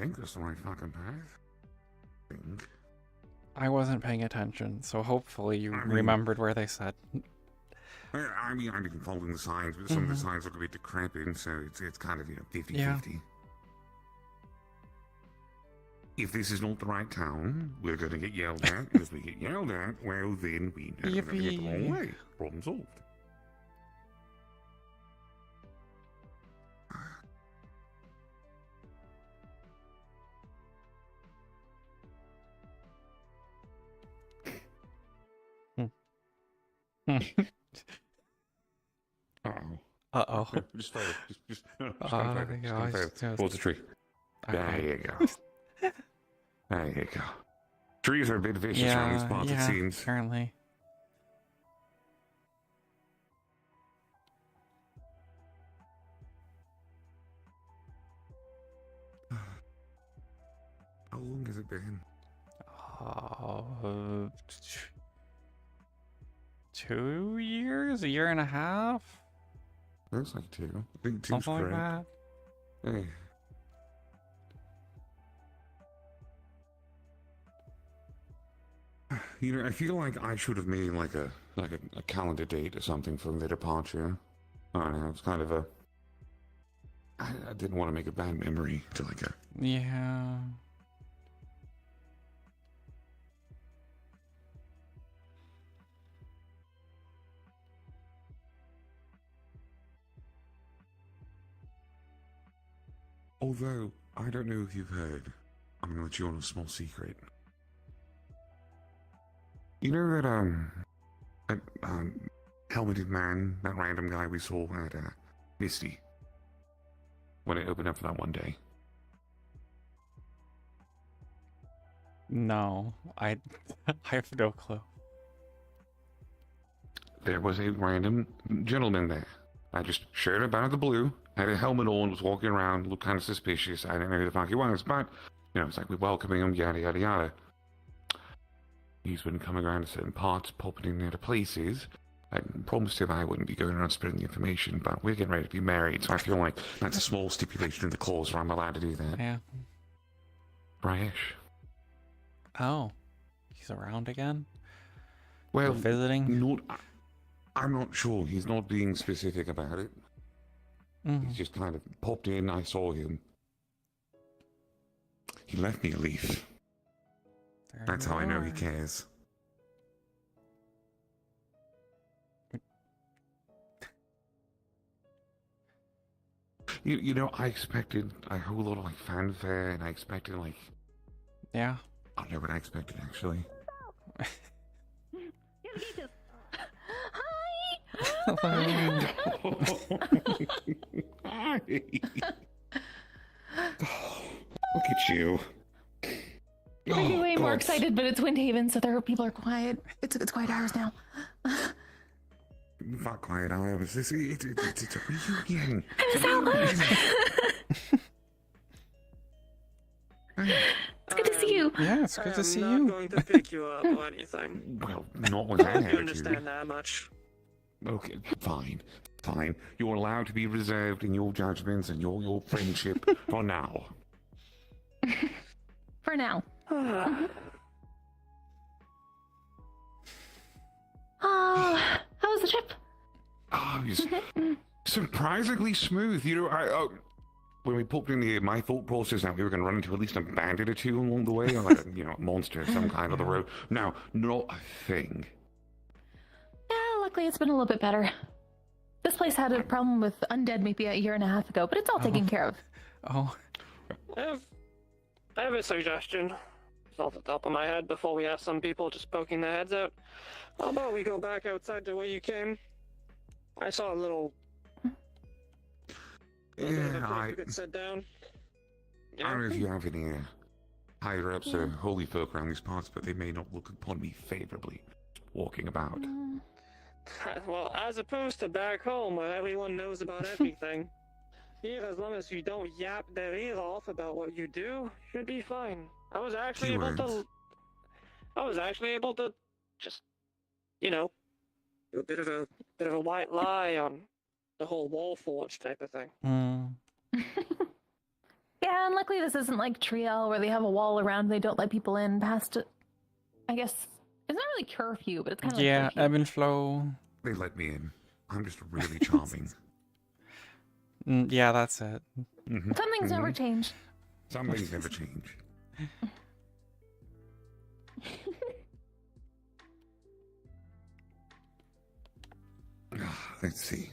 think that's the right fucking path. I think. I wasn't paying attention, so hopefully you I mean- remembered where they said. I mean, I've been following the signs, but some of the signs look a bit decrepit, so it's kind of, 50-50. Yeah. If this is not the right town, we're going to get yelled at. If we get yelled at, well, then we know we're going to get the wrong Yippee. way. Problem solved. Uh-oh. Uh-oh. Just fail. Just gonna fail. Just gonna fail. Towards the tree. There Okay. you go. There you go. Trees are a bit vicious around these parts, it seems. Apparently. How long has it been? 2 years? A year and a half? Looks like 2. I think 2's Something like correct. that. Hey. I feel like I should have made like a calendar date or something for their departure. I don't know. It's kind of a. I didn't want to make a bad memory to like a. Yeah. Although I don't know if you've heard, I'm gonna let you on a small secret. You know that helmeted man, that random guy we saw at Misty, when it opened up for that one day. No, I have no clue. There was a random gentleman there. I just showed up out of the blue, had a helmet on, was walking around, looked kind of suspicious. I didn't know who the fuck he was, but, it's like we're welcoming him, yada, yada, yada. He's been coming around to certain parts, popping in other places. I promised him I wouldn't be going around spreading the information, but we're getting ready to be married, so I feel like that's a small stipulation in the clause where I'm allowed to do that. Yeah. Bryish. Oh. He's around again? Well, visiting? I'm not sure. He's not being specific about it. He's just kind of popped in. I saw him. He left me a leaf. That's how I know he cares. I expected a whole lot of like fanfare, and I expected like. Yeah. I don't know what I expected actually. Hi. Look at you. I'd be way more excited, but it's Windhaven, so people are quiet. It's quiet hours now. Not quiet hours. It's a reunion. It's good to see you. Yeah, it's good to see I'm you. not going to pick you up or anything. Well, not with that I hope you attitude. understand that much. Okay, fine. You're allowed to be reserved in your judgments and your friendship for now. For now. Oh, how was the trip? Oh, it's surprisingly smooth. When we popped in here, my thought process that we were going to run into at least a bandit or two along the way, or like a monster of some kind on the road. Now, not a thing. Yeah, luckily it's been a little bit better. This place had a problem with undead maybe a year and a half ago, but it's all taken care of. Oh. I have a suggestion. It's off the top of my head before we have some people just poking their heads out. How about we go back outside the way you came? I saw a little... Yeah, you could sit down. I don't know if you have any higher ups or holy folk around these parts, but they may not look upon me favorably walking about. Well, as opposed to back home where everyone knows about everything. Here, as long as you don't yap their ear off about what you do, should be fine. I was actually able to just, do a bit of a white lie on the whole Warforged type of thing. Yeah, and luckily this isn't like Triel where they have a wall around and they don't let people in past it. I guess it's not really curfew, but it's kind of Yeah, like curfew. ebb and flow. They let me in. I'm just really charming. Yeah, that's it. Mhm, Some things never mhm. change. Some things never change. Let's see.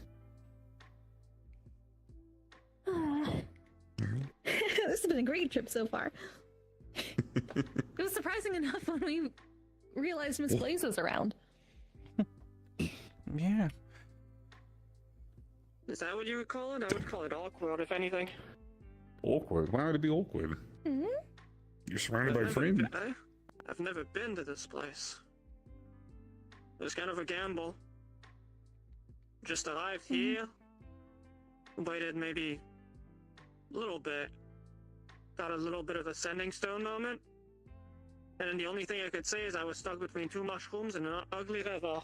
This has been a great trip so far. It was surprising enough when we realized Miss Blaze was around. Yeah. Is that what you would call it? I would call it awkward, if anything. Awkward? Why would it be awkward? Hmm? You're surrounded by friends. I've never been to this place. It was kind of a gamble. Just arrived here, waited maybe a little bit, got a little bit of a sending stone moment, and then the only thing I could say is I was stuck between two mushrooms and an ugly river.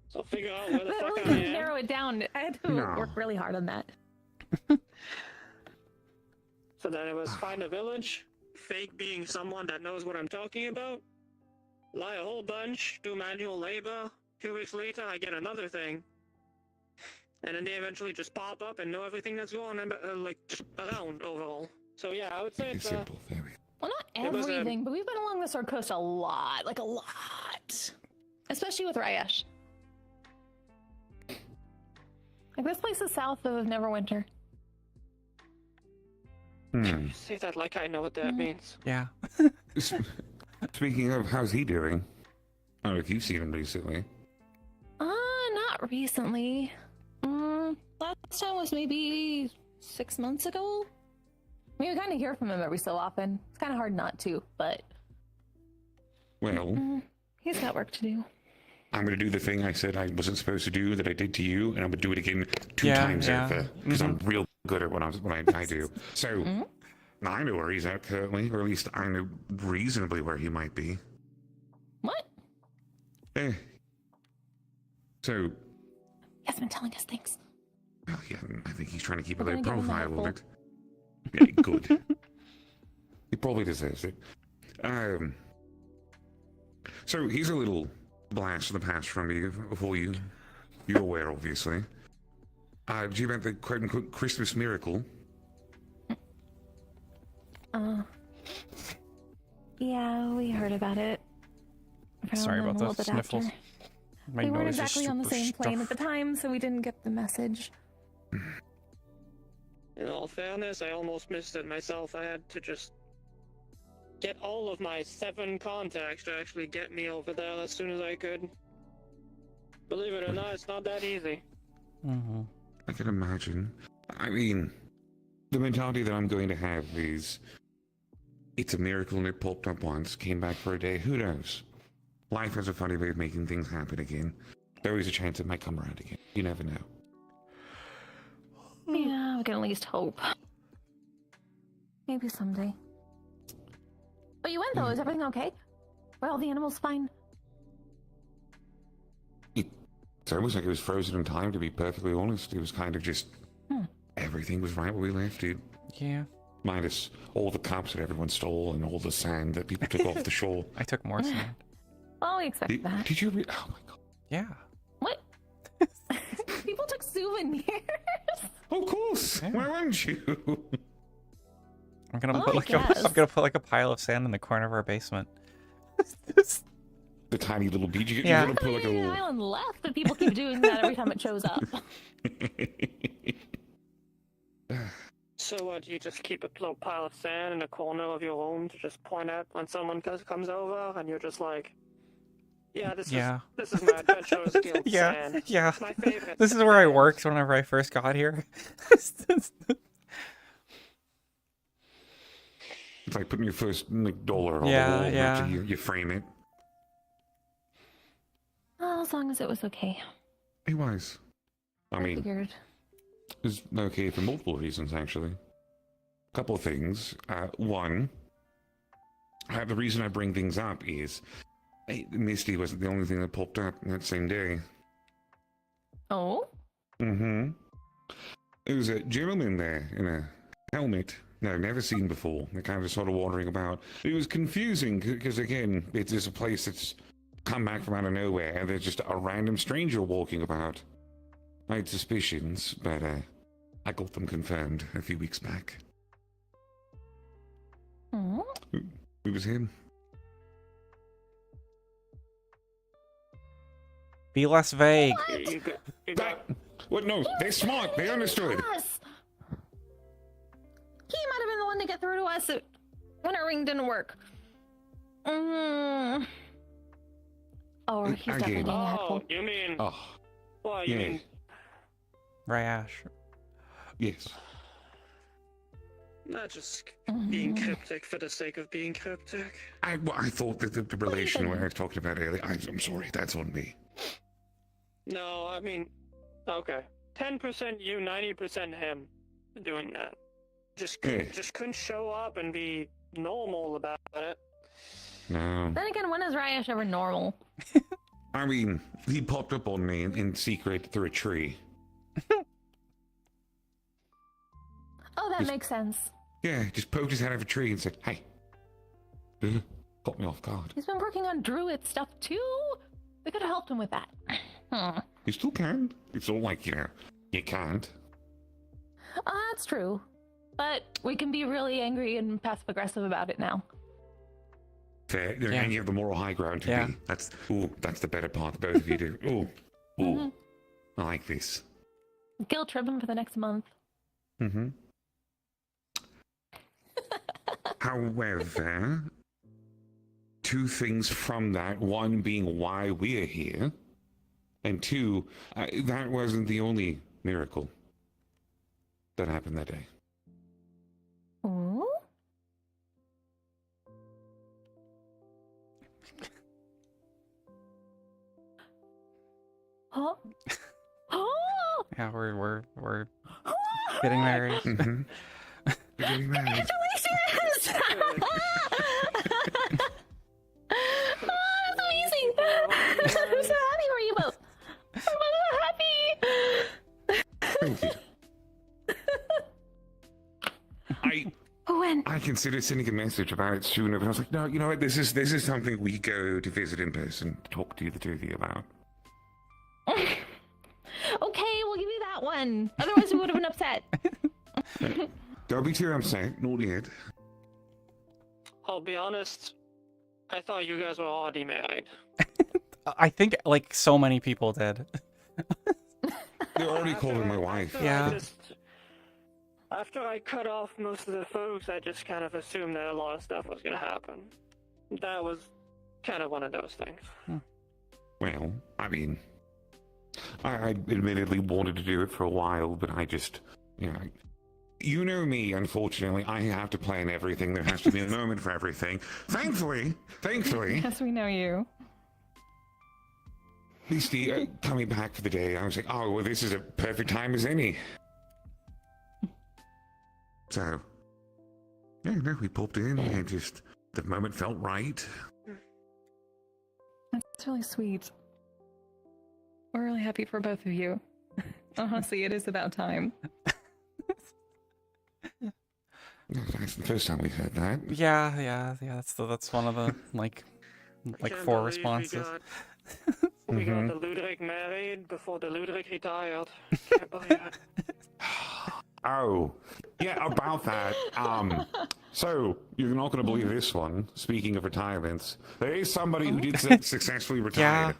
So figure out where the That fuck really I did am. narrow it down. I had to No. work really hard on that. So then it was find a village, fake being someone that knows what I'm talking about, lie a whole bunch, do manual labor. 2 weeks later, I get another thing. And then they eventually just pop up and know everything that's going on, like, just around overall. So yeah, I would say Very it's, simple, very. Well, not It was, everything, but we've been along the Sword Coast a lot. Like, a lot. Especially with Ryesh. Like, this place is south of Neverwinter. say that like I know what that means. Yeah. Speaking of, how's he doing? I don't know if you've seen him recently. Not recently. Last time was maybe 6 months ago? I mean, we kind of hear from him every so often. It's kind of hard not to, but Well, he's got work to do. I'm going to do the thing I said I wasn't supposed to do that I did to you, and I'm going to do it again two Yeah, times yeah. over because I'm real good at what I do. So I know where he's at currently, or at least I know reasonably where he might be. What? So, He has been telling us things. well, yeah, I think he's trying to keep a We're low gonna give him a profile of headful. it. Yeah, good. He probably deserves it. So he's a little blast of the past from you, before you're aware, obviously. Do you about the quote-unquote Christmas miracle? Yeah, we heard about it. Sorry From about a little the bit sniffles. after. My We weren't nose is exactly on the super same plane at stuffed. the time, so we didn't get the message. In all fairness, I almost missed it myself. I had to just get all of my 7 contacts to actually get me over there as soon as I could. Believe it or not, it's not that easy. I can imagine. I mean, the mentality that I'm going to have is, it's a miracle and it popped up once, came back for a day, who knows? Life has a funny way of making things happen again. There is a chance it might come around again. You never know. Yeah, we can at least hope. Maybe someday. But you went though, is everything okay? Were all the animals fine? It's almost like it was frozen in time, to be perfectly honest. It was kind of just, everything was right where we left it. Yeah. Minus all the cups that everyone stole and all the sand that people took off the shore. I took more sand. Well, we expect that. Did you oh my god. Yeah. What? People took souvenirs. Of course! Yeah. Why wouldn't you? I'm gonna Well, put I like a, guess. I'm gonna put like a pile of sand in the corner of our basement. The tiny little did you Yeah. you gotta put like a An little island left, but people keep doing that every time it shows up. So what, you just keep a little pile of sand in the corner of your room to just point at when someone comes over, and you're just like, yeah, this is my adventurous guild Yeah. sand. Yeah. It's my favorite. This is where I sand. worked whenever I first got here. It's like putting your first dollar on Yeah, the wall yeah. after you frame it. Well, as long as it was okay. It was. I mean, Figured. it was okay for multiple reasons, actually. A couple of things. One, the reason I bring things up is Misty wasn't the only thing that popped up that same day. Oh? Mm-hmm. There was a gentleman there in a helmet No, never seen before. They're kind of sort of wandering about. It was confusing because, again, it is a place that's come back from out of nowhere, and there's just a random stranger walking about. I had suspicions, but I got them confirmed a few weeks back. Hmm? It was him. Be less vague. You got, What? No, they're smart. They understood. Us. He might have been the one to get through to us when our ring didn't work. Oh, he's definitely Again. being a head oh, hole. you mean? Oh, What you yeah. mean? Rayash. yes. Not just being cryptic for the sake of being cryptic. I thought that the relation where I was talking about earlier. I'm sorry, that's on me. No, I mean, okay. 10% you, 90% him doing that. Just couldn't show up and be normal about it. No. Then again, when is Ryash ever normal? I mean, he popped up on me in secret through a tree. Oh, that makes sense. Yeah, just poked his head out of a tree and said, "Hey." Caught me off guard. He's been working on druid stuff too. We could have helped him with that. You still can. It's all like, you can't. That's true. But we can be really angry and passive aggressive about it now. Fair. Yeah. And you have the moral high ground to Yeah. be. That's the better part. Both of you do. Ooh. I like this. Guilt trip him for the next month. Mm-hmm. However, two things from that. One being why we're here. And two, that wasn't the only miracle that happened that day. Ooh. Huh? Oh! Yeah, we're getting married. Mm-hmm. We're getting married. Congratulations! That's amazing! I'm so happy for you both. I'm so happy. Thank you. When? I considered sending a message about it sooner, but I was like, no, you know what? This is something we go to visit in person, talk to the two of you about. Okay, we'll give you that one. Otherwise, we would have been upset. Don't be too upset, not yet. I'll be honest, I thought you guys were already married. I think like so many people did. They already called her my wife. Yeah. After I cut off most of the photos, I just kind of assumed that a lot of stuff was going to happen. That was kind of one of those things. Well, I mean, I admittedly wanted to do it for a while, but I just, you know me, unfortunately, I have to plan everything. There has to be a moment for everything. Thankfully, Yes, we know you. at least coming back for the day, I was like, oh, well, this is a perfect time as any. So, yeah, no, we popped in and just, the moment felt right. That's really sweet. We're really happy for both of you. Honestly, it is about time. That's the first time we've heard that. Yeah. That's one of the like Can't 4 believe responses. We got Mhm. the Ludwig married before the Ludwig retired. Can't believe it. Oh, yeah, about that. So you're not going to believe this one. Speaking of retirements, there is somebody who did successfully retire.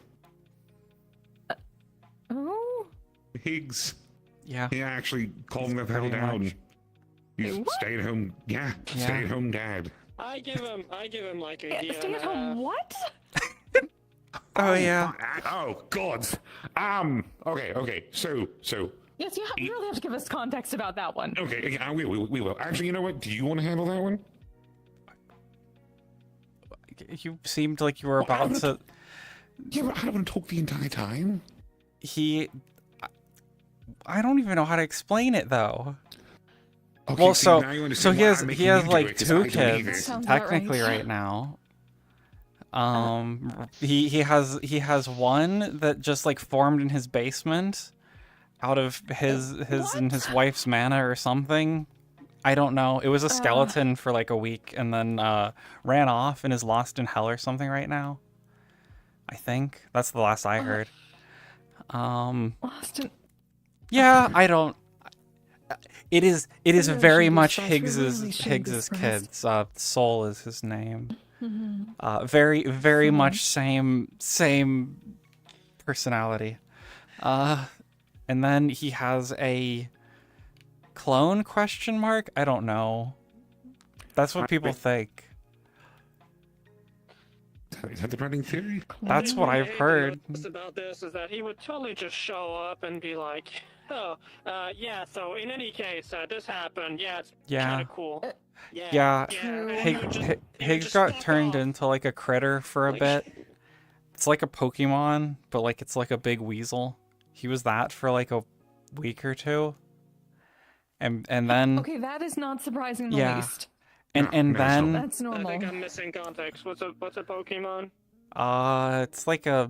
Oh, Higgs. Yeah. He actually calmed the hell Pretty down. much. He's Wait, what? stay at home. Yeah, Yeah. stay at home dad. I give him like a year stay and at a home. half. What? Oh yeah. Oh God. Okay. So. Yes, you really have to give us context about that one. Okay. We will. Actually, you know what? Do you want to handle that one? You seemed like you were about to. Yeah, but I don't want to talk the entire time. I don't even know how to explain it though. Okay, Well, see, so now you he understand why has I'm he making has you do like it, 'cause 2 I believe kids it. Sounds about technically right. right now. He has one that just like formed in his basement out of his and his wife's mana or something. I don't know. It was a skeleton for like a week and then ran off and is lost in hell or something right now. I think that's the last I heard. Austin. Yeah, I don't. It is very much really Higgs's depressed. kids. Soul is his name. Very much same personality. And then he has a clone question mark? I don't know. That's what people think. Is that the running theory? That's what I've heard. About this is that he would totally just show up and be like, "Oh, yeah. So in any case, this happened. Yeah, it's kind of cool." Yeah. True. Higgs got turned into like a critter for a bit. It's like a Pokemon, but like it's like a big weasel. He was that for like a week or two. And then Okay, that is not surprising the Yeah. least. and No, then That's I normal. think I'm missing context. What's a Pokemon? it's like a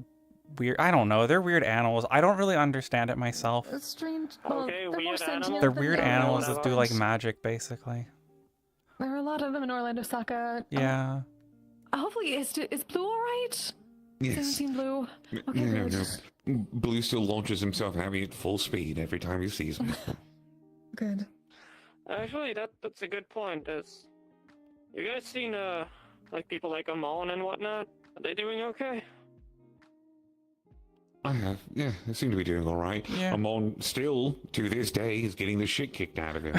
weird, I don't know, they're weird animals. I don't really understand it myself. It's strange. Okay, they're weird more sentient animals. They're than weird the animals others. that do like magic basically. There are a lot of them in Orlando Saka. Yeah. Hopefully, is Blue alright? Yes. Seen Blue? Okay, No, good. no. Blue still launches himself at me at full speed every time he sees me. Good. Actually, that's a good point. Is you guys seen like people like Amon and whatnot? Are they doing okay? I have, yeah, they seem to be doing all right. Yeah. Amon still, to this day, is getting the shit kicked out of him.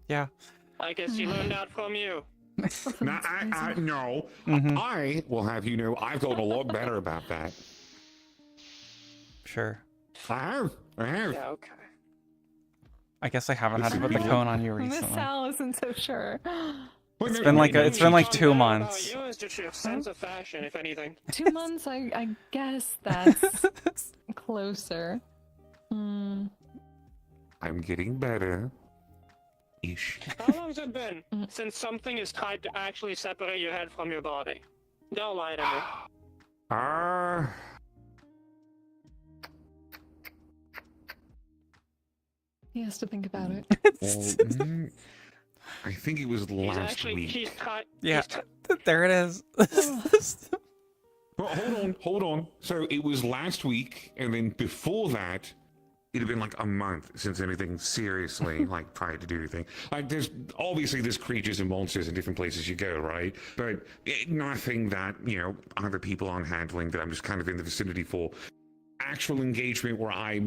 Yeah. I guess he learned that from you. No, no. Mhm. I will have you know, I've gotten a lot better about that. Sure. I have. Yeah, okay. I guess I haven't had to put the cone on you Miss recently. Sal isn't so sure. It's been like it's been like 2 months. About you is just your sense of fashion, if anything. 2 months, I guess that's closer. Hmm. I'm getting better. Ish. How long's it been since something is tried to actually separate your head from your body? Don't lie to me. He has to think about it. Well, I think it was He's last actually week. he's tried. Yeah. There it is. Well, hold on. So it was last week, and then before that, it had been like a month since anything seriously like tried to do anything. Like there's creatures and monsters in different places you go, right? But nothing that other people aren't handling that I'm just kind of in the vicinity for. Actual engagement where I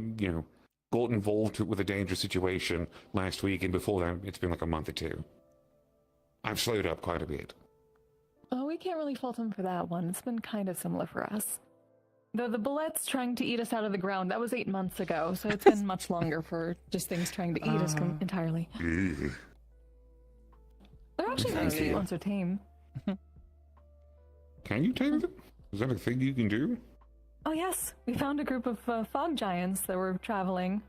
got involved with a dangerous situation last week, and before that, it's been like a month or two. I've slowed up quite a bit. Oh, we can't really fault him for that one. It's been kind of similar for us. Though the bullets trying to eat us out of the ground, that was 8 months ago, so it's been much longer for just things trying to eat us entirely. Ugh. They're actually very sweet once they're tame. Can you tame them? Is that a thing you can do? Oh yes, we found a group of fog giants that were traveling.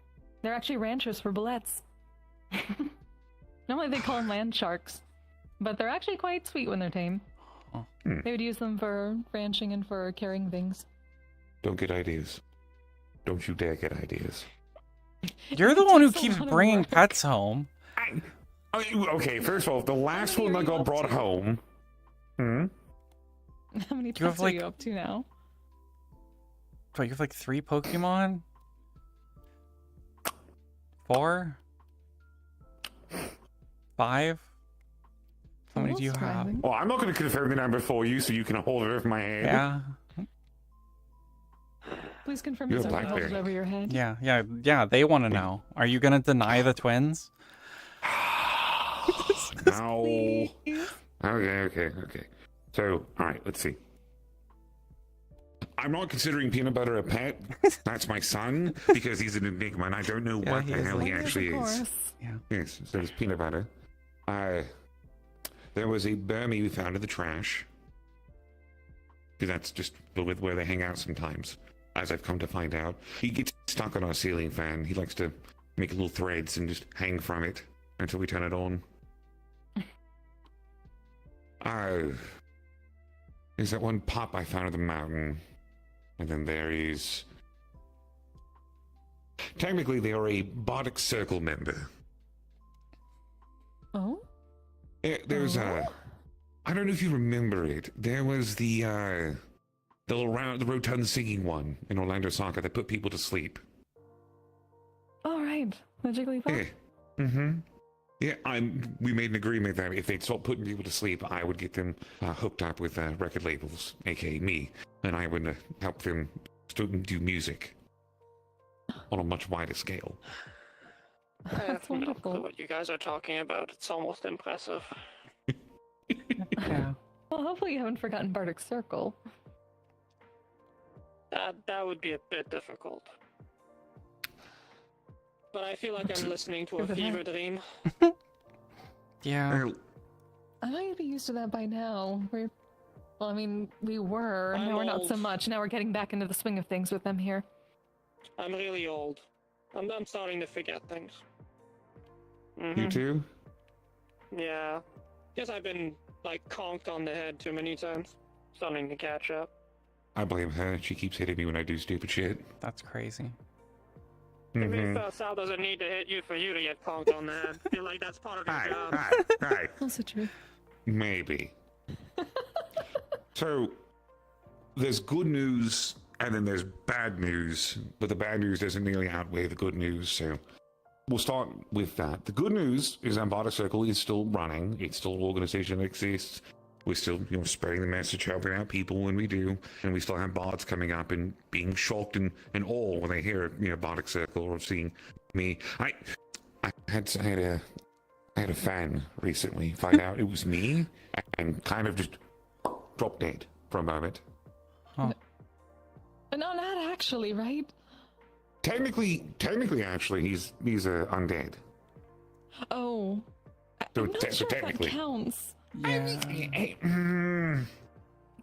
They're actually ranchers for bullets. Normally they call them land sharks, but they're actually quite sweet when they're tame. Oh. They would use them for ranching and for carrying things. Don't get ideas. Don't you dare get ideas. You're the one who takes a keeps lot of bringing work. pets home. Okay, first of all, the last many one are I you got up brought to? home. How many You have, pets are like- you up to now? What, you have like 3 Pokemon? 4? 5? How many do you Almost have? surprising. Well, I'm not going to confirm the number for you, so you can hold it over my head. Yeah. Please confirm You're it's a over, hold it blackberry. over your head. Yeah, they want to know. Are you gonna deny the twins? No. Please. Okay. So, all right, let's see. I'm not considering Peanut Butter a pet. That's my son, because he's an enigma, and I don't know Yeah, what he the is hell a- he Yes, actually of is. course. Yes, so it's Peanut Butter. There was a Burmese we found in the trash. Because that's just where they hang out sometimes, as I've come to find out. He gets stuck on our ceiling fan. He likes to make little threads and just hang from it until we turn it on. There's that one pup I found at the mountain. And then there is... Technically, they are a Bardic Circle member. Oh? There's Oh? I don't know if you remember it. There was the little round, the rotund singing one in Orlando Soccer that put people to sleep. All right. The Jigglypuff? Yeah. Mm-hmm. Yeah, we made an agreement that if they'd stop putting people to sleep, I would get them hooked up with record labels, aka me, and I would help them do music on a much wider scale. I have That's no clue wonderful. what you guys are talking about. It's almost impressive. Yeah. Well, hopefully you haven't forgotten Bardic Circle. That would be a bit difficult. But I feel like I'm listening to a Give it fever that. dream. Yeah. Well, I thought you'd be used to that by now. Well, I mean, we were. I'm Now we're not so old. much. Now we're getting back into the swing of things with them here. I'm really old. I'm starting to forget things. you Mhm. too? Yeah. Guess I've been, like, conked on the head too many times. Starting to catch up. I blame her. She keeps hitting me when I do stupid shit. That's crazy. To be Mhm. fair, Sal doesn't need to hit you for you to get conked on the head. I feel like that's part of your Hi, job. hi. Also true. Maybe. So, there's good news and then there's bad news, but the bad news doesn't nearly outweigh the good news, so we'll start with that. The good news is that Bardic Circle is still running. It's still an organization that exists. We're still, spreading the message, helping out people when we do, and we still have bards coming up and being shocked and awe when they hear, Bardic Circle or seeing me. I had a fan recently find out it was me and kind of just drop dead for a moment. Huh. But no, not actually, right? Technically, actually, he's undead. Oh. So I'm not so sure if that technically. counts. Yeah. You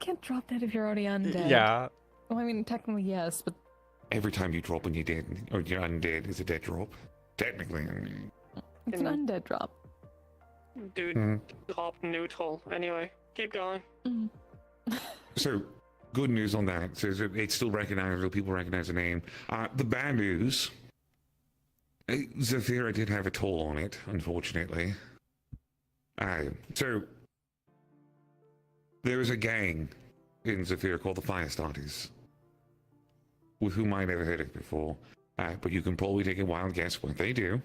can't drop that if you're already undead. Yeah. Well, I mean, technically, yes, but Every time you drop when you're dead, or you're undead, is a dead drop. Technically. it's an undead drop. Dude, Mhm. drop neutral. Anyway, keep going. Mm. So, good news on that. So it's still recognizable. People recognize the name. The bad news. Zafira did have a toll on it, unfortunately. So, there was a gang in Zafira called the Firestarters, with whom I never heard of before. But you can probably take a wild guess what they do.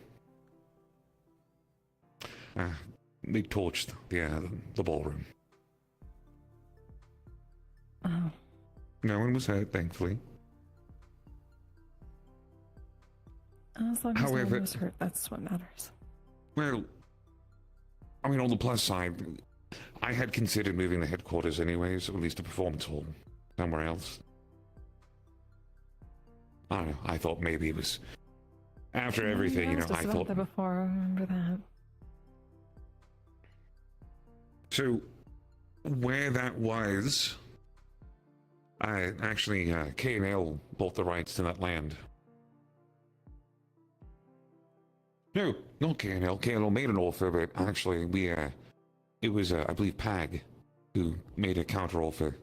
They torched the ballroom. Oh. No one was hurt, thankfully. As long as no However- one was hurt, that's what matters. Well, I mean, on the plus side, I had considered moving the headquarters anyways, or at least a performance hall somewhere else. I don't know. I thought maybe it was after everything, You asked us I about thought. that before. I remember that. So, where that was, actually, K&L bought the rights to that land. No, not K&L. K&L made an offer, but actually, it was, I believe, PAG who made a counter offer.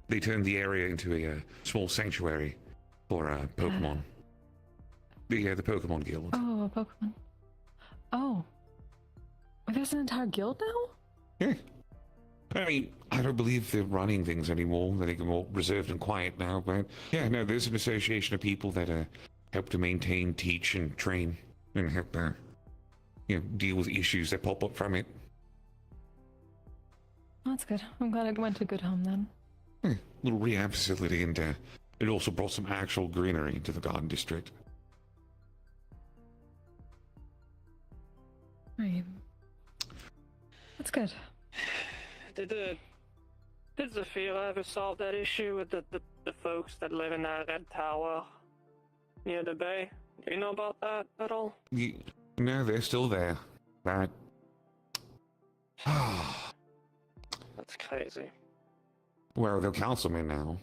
They turned the area into a small sanctuary for Pokemon. The Pokemon Guild. Oh, a Pokemon. Oh. There's an entire guild now? Yeah. I mean, I don't believe they're running things anymore. I think they're more reserved and quiet now. But yeah, no, there's an association of people that help to maintain, teach, and train, and help deal with issues that pop up from it. That's good. I'm glad it went to a good home then. Little rehab facility, and it also brought some actual greenery to the Garden District. Right. That's good. Did Zafira ever solve that issue with the folks that live in that red tower near the bay? Do you know about that at all? No, they're still there. That. That's crazy. Well, they're councilmen now.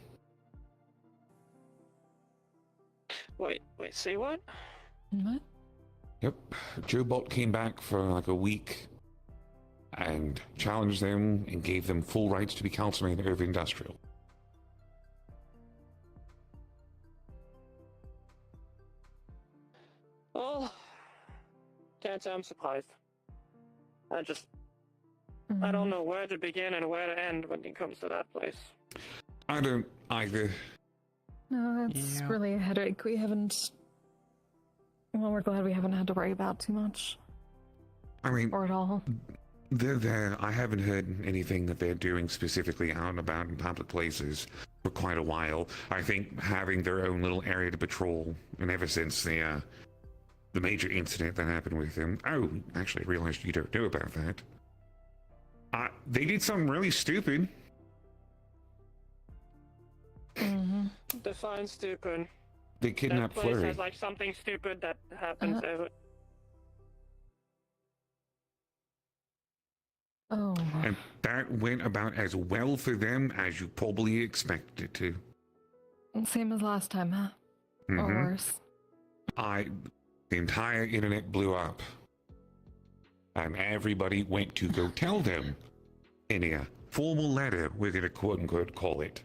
Wait, say what? What? Yep. Joe Bot came back for like a week and challenged them and gave them full rights to be councilmen over industrial. Well, can't say I'm surprised. I don't know where to begin and where to end when it comes to that place. I don't either. No, that's Yeah. really a headache we haven't... Well, we're glad we haven't had to worry about too much. I mean, Or at all. they're there. I haven't heard anything that they're doing specifically out and about in public places for quite a while. I think having their own little area to patrol, and ever since the major incident that happened with them. Oh, actually, I realized you don't know about that. They did something really stupid. Define stupid. They That kidnapped place Flurry. has like something stupid that happens every... Oh. And that went about as well for them as you probably expected it to. Same as last time, huh? Or Mhm. worse. The entire internet blew up. And everybody went to go tell them in a formal letter, we're going to quote unquote call it.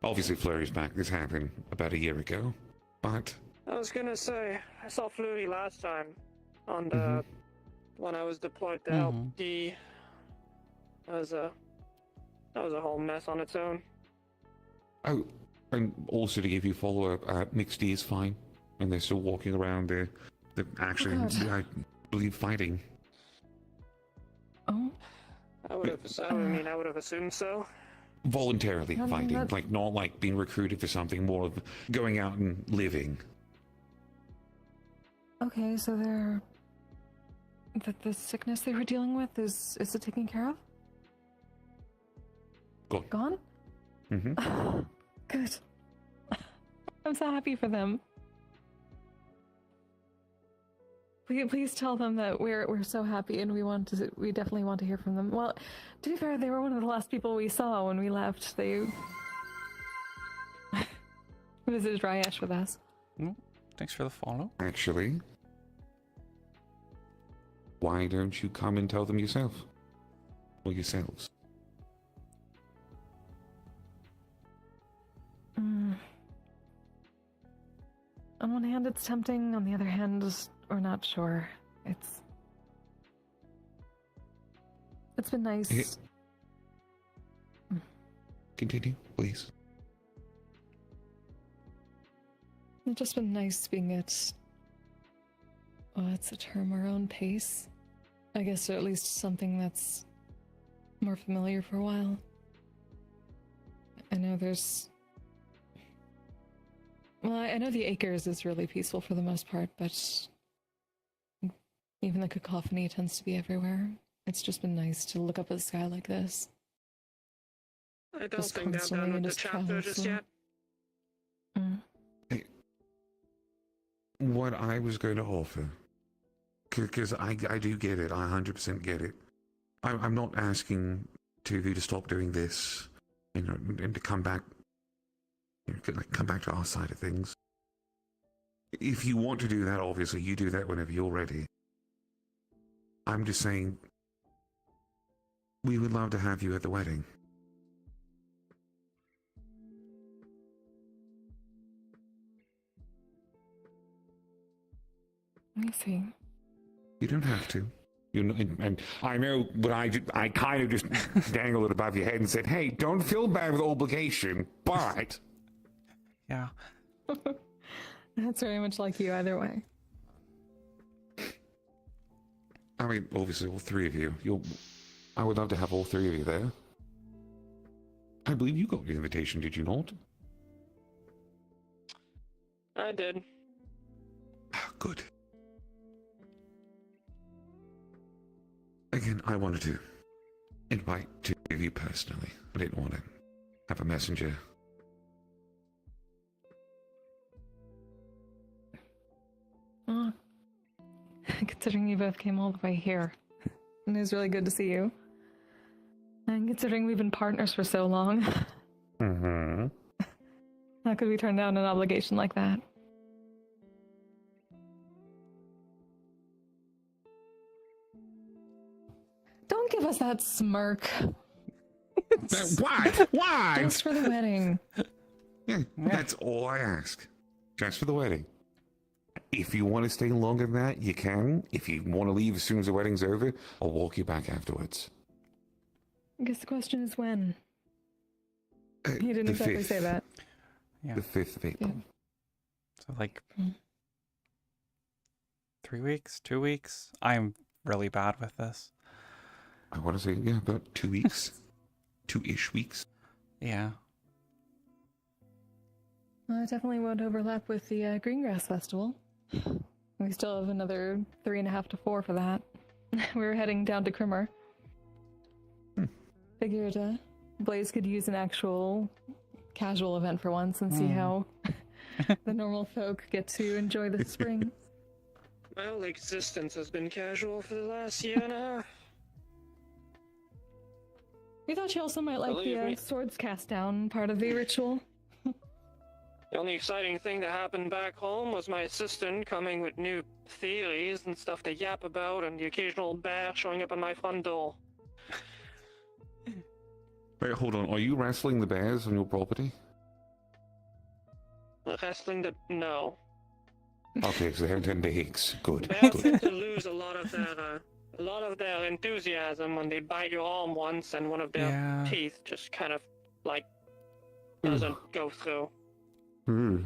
Obviously, Flurry's back. This happened about a year ago. But I was gonna say, I saw Flurry last time on the when I was deployed to help. That was a whole mess on its own. oh, and also to give you follow-up, Mixed D is fine, and they're still walking around. They're actually, Good. I believe, fighting. Oh. I would have assumed so. Voluntarily I mean, fighting, that- like not like being recruited for something, more of going out and living. Okay, so they're... The sickness they were dealing with, is it taken care of? Gone. Gone? Mm-hmm. Good. I'm so happy for them. Please tell them that we're so happy and we definitely want to hear from them. Well, to be fair, they were one of the last people we saw when we left. They visited Ryesh with us. Thanks for the follow. Actually, why don't you come and tell them yourself? Or yourselves? On one hand, it's tempting. On the other hand, we're not sure. It's been nice. Continue, please. It's just been nice being at, what's the term, our own pace. I guess, or at least something that's more familiar for a while. I know there's... Well, I know the Acres is really peaceful for the most part, but even the cacophony tends to be everywhere. It's just been nice to look up at the sky like this. I don't Just think they're constantly done with the just chapter travel just slow. yet. What I was going to offer, because I do get it, I 100% get it. I'm not asking you to stop doing this, and to come back, come back to our side of things. If you want to do that, obviously, you do that whenever you're ready. I'm just saying, we would love to have you at the wedding. Let me see. You don't have to. You know, and I know, but I kind of just dangled it above your head and said, "Hey, don't feel bad with obligation." But Yeah. That's very much like you either way. I mean, obviously, all three of you. I would love to have all three of you there. I believe you got the invitation, did you not? I did. Good. Again, I wanted to invite two of you personally. I didn't want to have a messenger. Oh. Considering you both came all the way here, and it was really good to see you. And considering we've been partners for so long, Mm-hmm. how could we turn down an obligation like that? Don't give us that smirk. Why? Why? Just for the wedding. Yeah, that's all I ask. Just for the wedding. If you want to stay longer than that, you can. If you want to leave as soon as the wedding's over, I'll walk you back afterwards. I guess the question is when. Uh, He didn't the exactly 5th. say that. Yeah. The 5th of April. So like Mm. 3 weeks, 2 weeks. I'm really bad with this. I want to say, yeah, about 2 weeks. 2-ish weeks. Yeah. It definitely won't overlap with the Greengrass Festival. We still have another 3.5 to 4 for that. We're heading down to Krimmer. Figured Blaze could use an actual casual event for once and see how the normal folk get to enjoy the spring. My whole existence has been casual for the last year and a half. We thought you also might like Believe the me. swords cast down part of the ritual. The only exciting thing that happened back home was my assistant coming with new theories and stuff to yap about, and the occasional bear showing up on my front door. Wait, hold on. Are you wrestling the bears on your property? Wrestling the no. Okay, so they're turned to Higgs. Good, Bears good. tend to lose a lot of their enthusiasm when they bite your arm once, and one of their Yeah. teeth just kind of like doesn't go through. Hmm.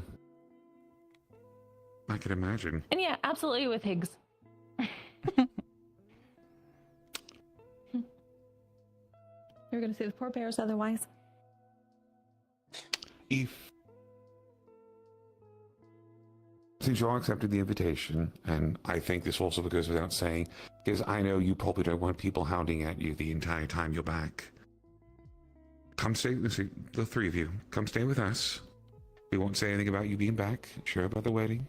I can imagine. And yeah, absolutely with Higgs. You're gonna say the poor bears otherwise. If since you all accepted the invitation, and I think this also goes without saying, because I know you probably don't want people hounding at you the entire time you're back. Come stay, the 3 of you, come stay with us. We won't say anything about you being back. Sure about the wedding.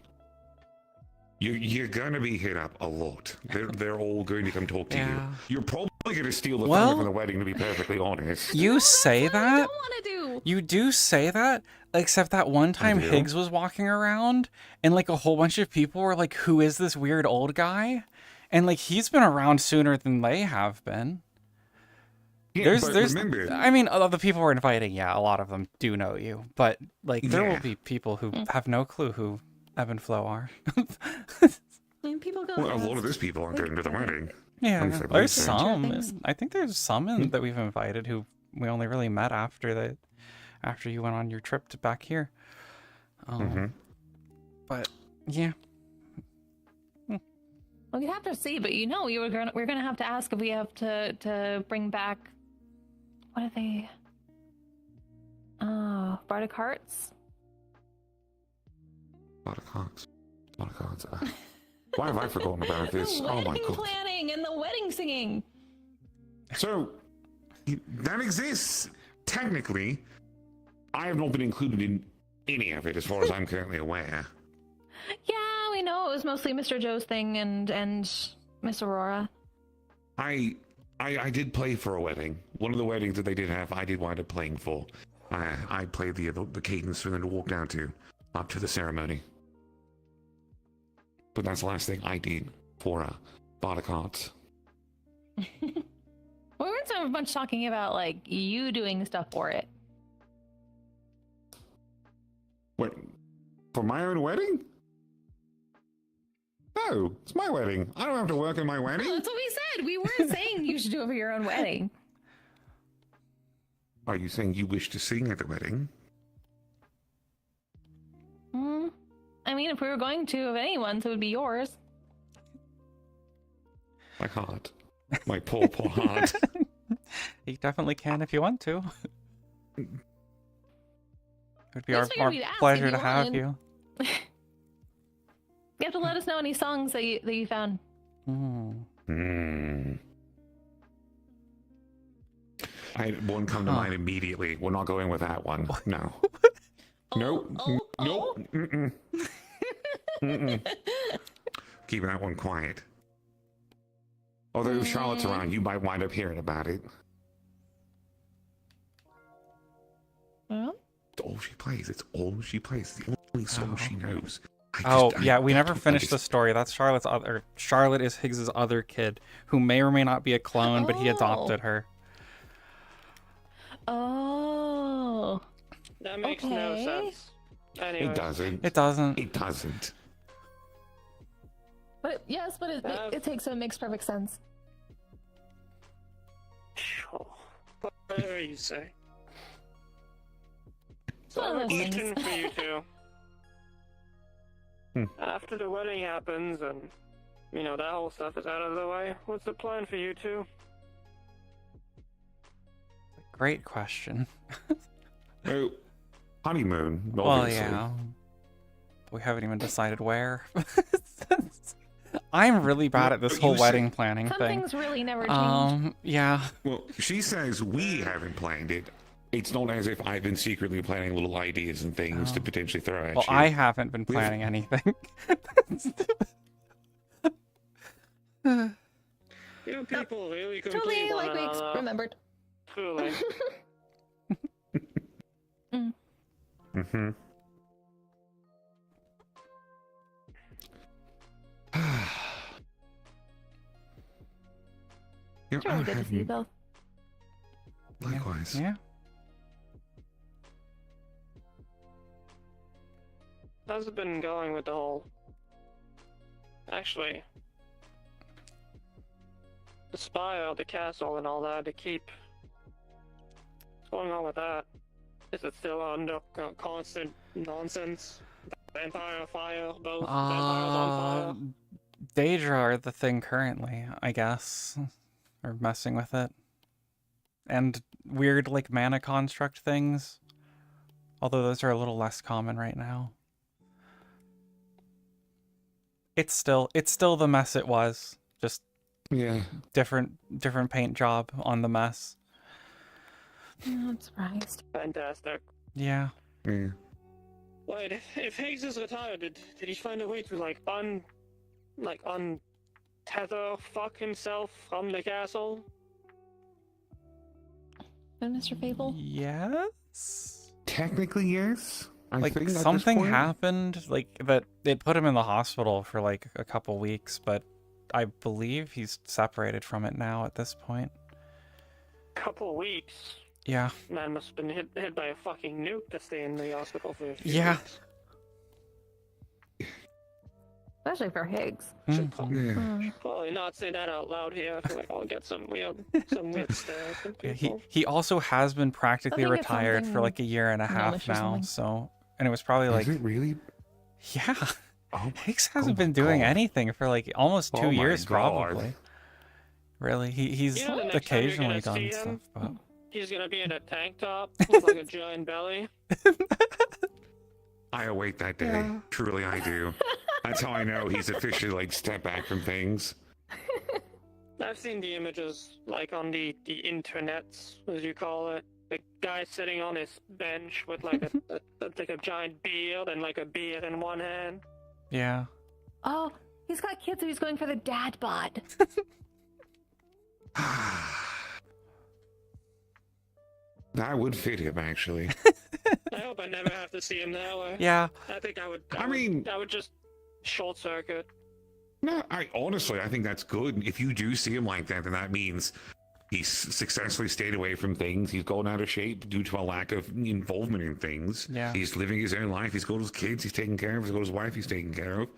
You're gonna be hit up a lot. They're all going to come talk to Yeah. you. You're probably gonna steal the Well- thunder from the wedding, to be perfectly honest. You say I that? don't want to do. You do say that, except that one time do? Higgs was walking around and like a whole bunch of people were like, who is this weird old guy? And like he's been around sooner than they have been. Yeah, but remember, I mean, of the people we're inviting, yeah, a lot of them do know you, but like there Yeah. will be people who have no clue who Ebb and Flow are. I mean, people go. well, a lot fast. of those people aren't going to the wedding. Yeah, least I believe there's so. some. Things. I think there's some that we've invited who we only really met after you went on your trip to back here. Mhm. But yeah, Well, you have to see, but you know, we're gonna have to ask if we have to bring back. What are they? Bardic Hearts. A lot of cards. A lot of cards. Why have I forgotten about this? The Oh my wedding god. planning and the wedding singing. So, that exists. Technically, I have not been included in any of it as far as I'm currently aware. Yeah, we know it was mostly Mr. Joe's thing and Miss Aurora. I did play for a wedding. One of the weddings that they did have, I did wind up playing for. I played the cadence for them to walk down to, up to the ceremony. But that's the last thing I did for Bardic Arts. We weren't so much talking about like you doing stuff for it. What? For my own wedding? No, it's my wedding. I don't have to work in my wedding. That's what we said. We weren't saying you should do it for your own wedding. Are you saying you wish to sing at the wedding? I mean, if we were going to of anyone's, it would be yours. My heart. My poor, poor heart. you definitely can if you want to. It would be our Just figured we'd ask if pleasure you to have wanted. you. You have to let us know any songs that you found. Mm. I had one come to mind immediately. We're not going with that one. No. Nope. Nope. Mm-mm. Mm-mm. Keeping that one quiet. Although if Charlotte's around, you might wind up hearing about it. Well, It's all she plays. It's all she plays. It's the only song she knows. We never finished the this. story. That's Charlotte's other. Charlotte is Higgs's other kid, who may or may not be a clone, but he adopted her. oh. That makes no Okay. sense. Anyway, It doesn't. It doesn't. It doesn't. But it takes so it makes perfect sense. Sure. Whatever you say. So One I of have a those question things. for you two. After the wedding happens and, you know, that whole stuff is out of the way, what's the plan for you two? Great question. Oh, honeymoon, Well, obviously. yeah. We haven't even decided where. I'm really bad at this You whole say- wedding planning Some thing. things really never change. Yeah. Well, she says we haven't planned it. It's not as if I've been secretly planning little ideas and things to Oh. potentially throw at Well, you. I haven't been We've- planning anything. You people really complete Totally, one like we another. remembered. Truly. Mm-hmm. You know, It's really good to see you both. Likewise. Yeah. How's it been going with the whole... Actually... The spire, the castle, and all that, to keep... What's going on with that? Is it still under constant nonsense? Vampire fire, both vampires on fire? Daedra are the thing currently, I guess. Or messing with it. And weird, like, mana construct things. Although those are a little less common right now. It's still the mess it was. Just Yeah. different paint job on the mess. I'm not surprised. Fantastic. Yeah. Yeah. Wait, if Higgs is retired, did he find a way to, like, untether fuck himself from the castle? And Mr. Fable? Yes? Technically, yes. I Like, think at this something point. happened, like, that it put him in the hospital for, like, a couple weeks, but I believe he's separated from it now at this point. Couple weeks. Yeah. Man must have been hit by a fucking nuke to stay in the hospital for a few Yeah. weeks. Especially for Higgs. Should Yeah. probably not say that out loud here. I feel like I'll get some weird stares from Yeah, people. he also has been practically I think it's retired for something like a year and a half malicious or now, something. so... And it was probably like... Is it really? Yeah. Oh, Higgs oh hasn't my been doing God. anything for like almost Oh 2 my years, God. probably. Really, he's You know, the next time you're occasionally gonna see done him- stuff, but He's gonna be in a tank top with like a giant belly. I await that day. Truly, I do. That's how I know he's officially like stepped back from things. I've seen the images, like on the internets, as you call it. The guy sitting on his bench with like like a giant beard and like a beer in one hand. yeah. Oh, he's got kids, so he's going for the dad bod. That would fit him, actually. I hope I never have to see him that way. Yeah. I think I would. I would just short circuit. No, I honestly, I think that's good. If you do see him like that, then that means he's successfully stayed away from things. He's gone out of shape due to a lack of involvement in things. Yeah. He's living his own life. He's got his kids. He's taking care of. He's got his wife. He's taking care of.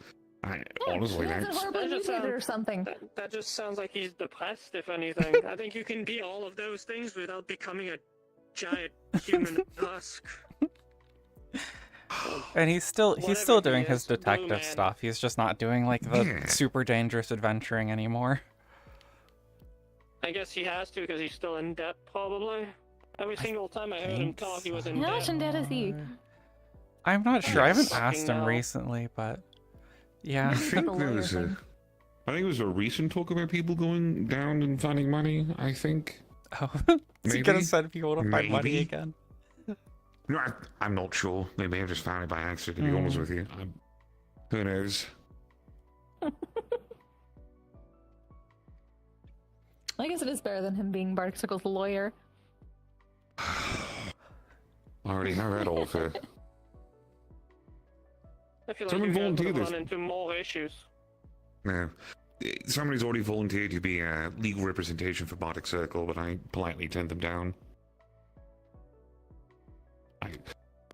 Honestly, he hasn't that's horribly That just mutated sounds- or something. That just sounds like he's depressed, if anything. I think you can be all of those things without becoming a giant human husk. And he's still Whatever doing he his is, Blue detective Man. stuff. He's just not doing like the Yeah. super dangerous adventuring anymore. I guess he has to because he's still in debt, probably. Every single time I heard him think talk, he was so. in How much debt. in debt is he? I'm not sure. I haven't Fucking asked him hell. recently, but yeah. I Maybe think the there lawyer was thing. I think it was a recent talk about people going down and finding money. I think. Oh, is he gonna Maybe. send people to find money Maybe. again? No, I'm not sure. They may have just found it by accident. To be honest Mm. with you, who knows? I guess it is better than him being Barksicle's lawyer. I already have that offer. I feel like Someone you guys would volunteered run this. into more issues. No. Somebody's already volunteered to be a legal representation for Bardic Circle, but I politely turned them down.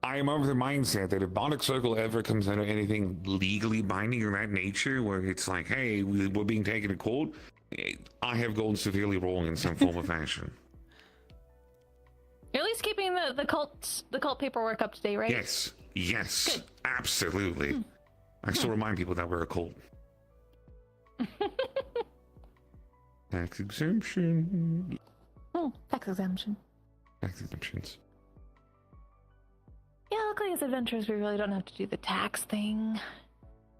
I I'm of the mindset that if Bonic Circle ever comes out of anything legally binding of that nature, where it's like, hey, we're being taken to court, I have gone severely wrong in some form or fashion. You're at least keeping the cult paperwork up to date, right? Yes, Good. absolutely. I still remind people that we're a cult. Tax exemption. Oh, tax exemption. Tax exemptions. Yeah, luckily as adventurers, we really don't have to do the tax thing.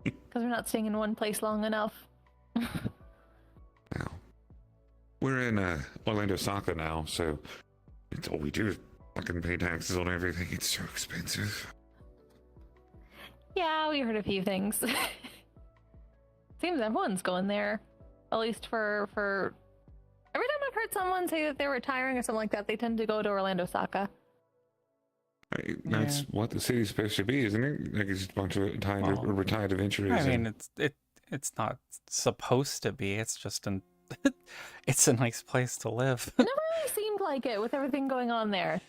Because we're not staying in one place long enough. Now, we're in Orlando Soccer now, so it's all we do is fucking pay taxes on everything. It's so expensive. Yeah, we heard a few things. Seems everyone's going there. At least for every time I've heard someone say that they're retiring or something like that, they tend to go to Orlando Soccer. That's what the city's supposed to be, isn't it? Like it's just a bunch of retired adventurers. I mean, it's not supposed to be. It's just it's a nice place to live. It never really seemed like it with everything going on there.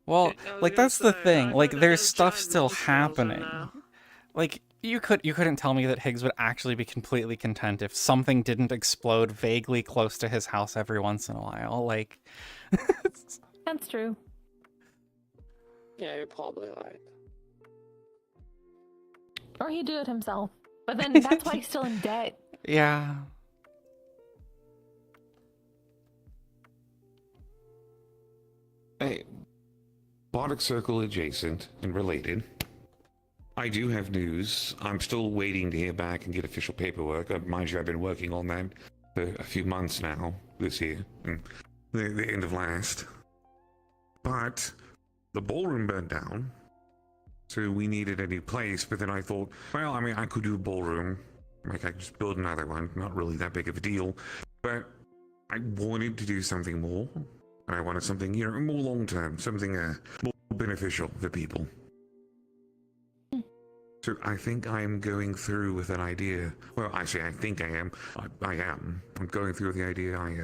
Well, like that's the thing. Like there's stuff still giant happening. monsters Like you couldn't tell me that Higgs would actually be completely content if something didn't explode vaguely close to his house every once in a while. Like That's true. Yeah, you're probably right. Or he'd do it himself. But then that's why he's still in debt. yeah. Hey, Bardic Circle adjacent and related. I do have news. I'm still waiting to hear back and get official paperwork. Mind you, I've been working on that for a few months now, this year, and the end of last. But the ballroom burned down, so we needed a new place. But then I thought, well, I mean, I could do a ballroom. Like, I could just build another one. Not really that big of a deal. But I wanted to do something more. And I wanted something, more long-term. Something more beneficial for people. So I think I'm going through with an idea. Well, actually, I think I am. I am. I'm going through with the idea I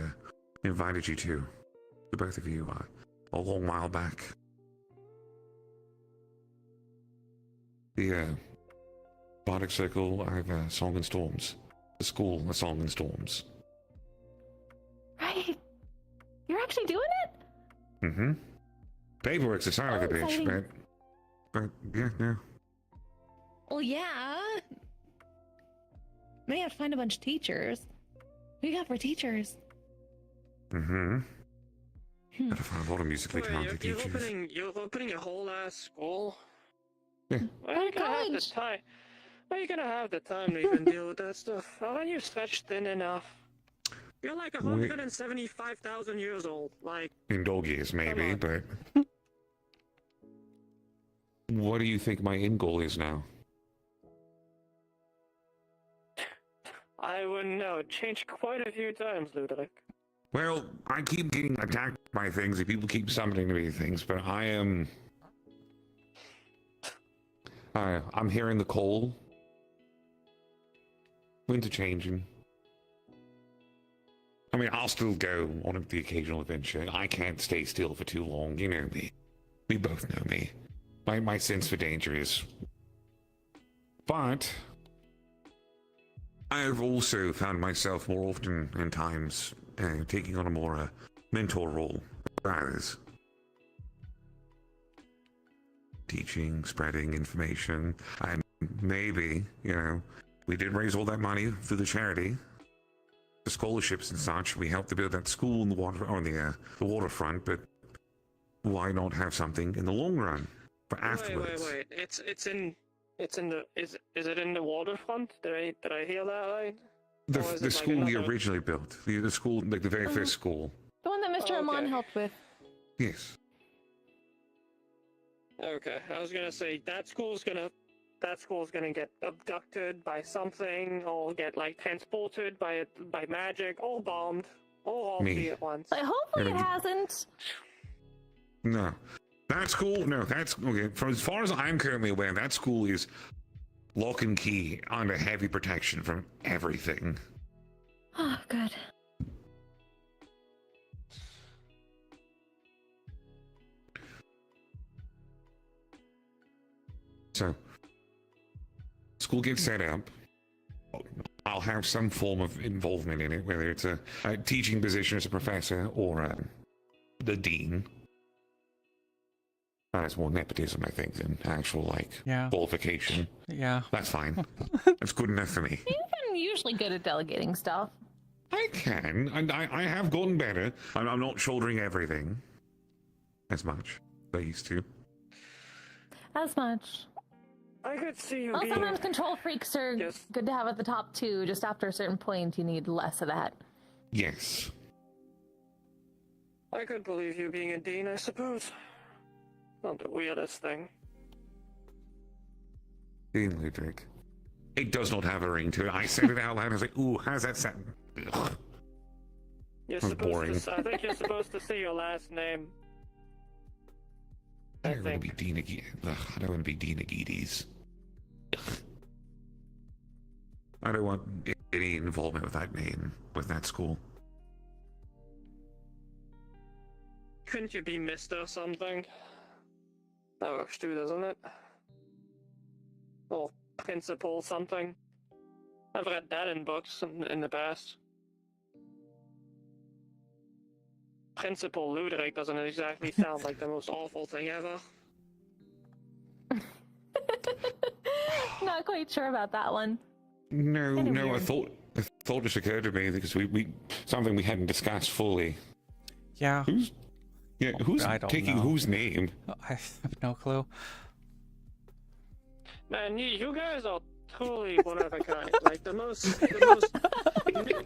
invited you to. The both of you, a long while back. The Bardic Circle, I have Song and Storms. The school, a Song and Storms. Right. You're actually doing it? Mm-hmm. Paperwork's a son of a bitch, exciting. but yeah, no. Well, yeah. May have to find a bunch of teachers. What do you got for teachers? Mm-hmm. Gotta find a lot of musically talented you're teachers. you're opening a whole ass school? Yeah. Where are you gonna have the time? Where are you gonna have the time to even deal with that stuff? Haven't you stretched thin enough? You're like 175,000 years old. Like, In dog years, maybe, on. but... What do you think my end goal is now? I wouldn't know. It changed quite a few times, Ludovic. Well, I keep getting attacked by things and people keep summoning me things, but I am... I'm hearing the call. Winds are changing. I mean, I'll still go on the occasional adventure. I can't stay still for too long, you know me. We both know me. My sense for danger is... But... I've also found myself more often in times taking on a more mentor role for others. Teaching, spreading information, and maybe, we did raise all that money through the charity, the scholarships and such. We helped to build that school in the water, on the waterfront, but why not have something in the long run for afterwards? Wait. Is it in the waterfront? Did I hear that right? Or is The it school like we another... originally built, the school, like the very first school. The one that Mr. Amon Okay. helped with. Yes. Okay, I was gonna say that school's gonna get abducted by something, or get like transported by magic, all bombed, all Me. at once. Like, hopefully it Yeah, hasn't. No. That school, no, that's, okay, from as far as I'm currently aware, that school is lock and key under heavy protection from everything. Oh, good. school gets set up, I'll have some form of involvement in it, whether it's a teaching position as a professor or the dean. That's more nepotism, I think, than actual, like, Yeah. qualification. Yeah. That's fine. That's good enough for me. I'm usually good at delegating stuff. I can, and I have gotten better. I'm not shouldering everything as much as I used to. As much. I could see you Well, being... sometimes control freaks are Yes. good to have at the top too. Just after a certain point, you need less of that. Yes. I could believe you being a dean, I suppose. Not the weirdest thing. Dean Ludwig. It does not have a ring to it. I said it out loud. I was like, ooh, how's that sound? Ugh. You're That's supposed boring. to. I think you're supposed to say your last name. I I don't want to think. be Dean Ugh, I don't want to be Dean Agides. I don't want any involvement with that name, with that school. Couldn't you be Mr. something? That works too, doesn't it? Or Principal something. I've read that in books in the past. Principal Ludwig doesn't exactly sound like the most awful thing ever. Not quite sure about that one. No, Kinda no, weird. a thought just occurred to me because we something we hadn't discussed fully. Yeah. Who's I don't taking know. whose name? I have no clue. Man, you guys are truly one of a kind. Like the most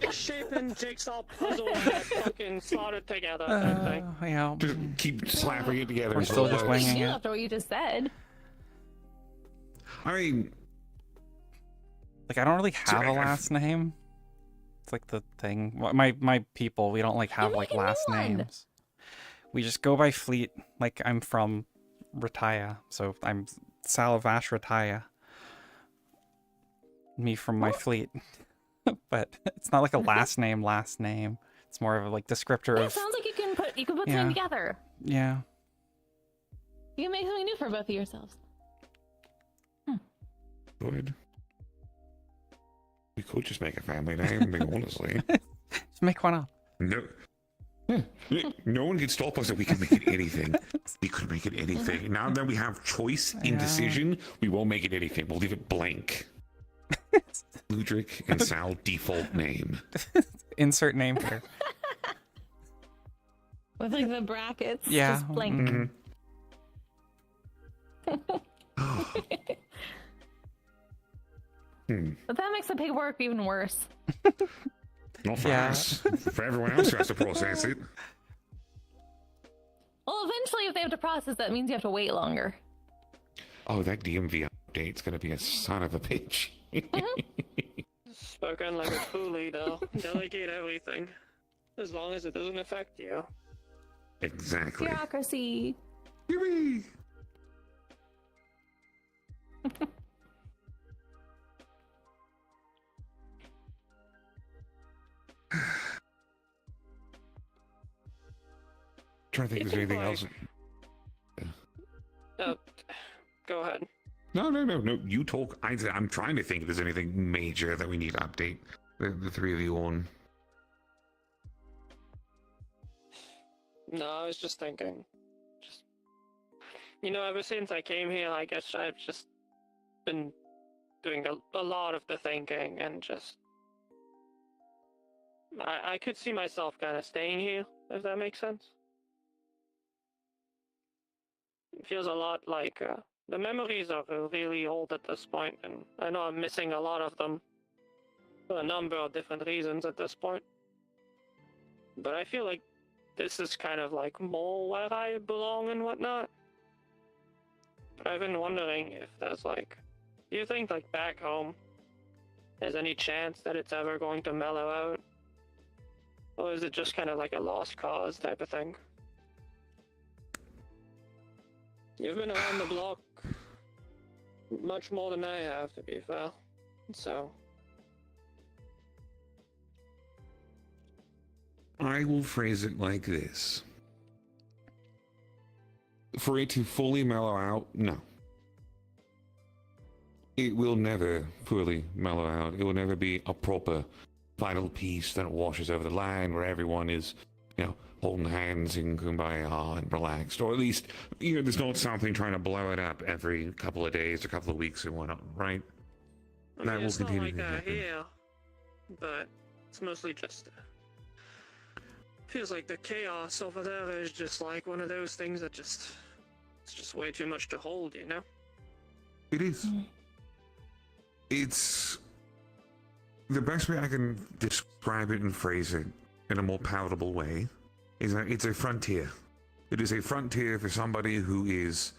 misshapen jigsaw puzzle that fucking slotted together. I think. Yeah. Just keep slapping it together. We're until still it just works. winging You it. after what you just said. I mean, Like, I don't really have a I- last name. It's like the thing. My people, we don't like have like make a new last one. names. We just go by fleet. Like, I'm from Rataya, so I'm Salavash Rataya. Me from my fleet. But it's not like a last name. It's more of a like descriptor Yeah, it of sounds like you can put Yeah. something together. yeah. You can make something new for both of yourselves. good. We could just make a family name. I mean, honestly, Just make one up. no. No one can stop us if we can make it anything. We could make it anything. Now that we have choice in Yeah. decision, we won't make it anything. We'll leave it blank. Ludwig and Sal default name. Insert name here. With like the brackets. Yeah. Just blank. mhm. Oh. Hmm. But that makes the paperwork even worse. Not for Yeah. us. For everyone else who has to process it. Well, eventually, if they have to process that, means you have to wait longer. Oh, that DMV update's gonna be a son of a bitch. Spoken like a true leader. Delegate everything. As long as it doesn't affect you. Exactly. Bureaucracy. Yippee! Trying to think if there's anything else. Go ahead. No. You talk. I'm trying to think if there's anything major that we need to update the three of you on. No, I was just thinking. Ever since I came here, I guess I've just been doing a lot of the thinking and just. I could see myself kind of staying here, if that makes sense. It feels a lot like the memories are really old at this point, and I know I'm missing a lot of them for a number of different reasons at this point. But I feel like this is kind of like more where I belong and whatnot. But I've been wondering if there's do you think back home, there's any chance that it's ever going to mellow out? Or is it just kind of like a lost cause type of thing? You've been around the block much more than I have, to be fair. So, I will phrase it like this. For it to fully mellow out, no. it will never fully mellow out. It will never be a proper final piece that washes over the line where everyone is, holding hands in kumbaya and relaxed. Or at least, there's not something trying to blow it up every couple of days or couple of weeks and whatnot, right? I mean, it's not like that here, but it's mostly just... feels like the chaos over there is just like one of those things that it's just way too much to hold, you know? It is. It's... the best way I can describe it and phrase it in a more palatable way is that it's a frontier. It is a frontier for somebody who is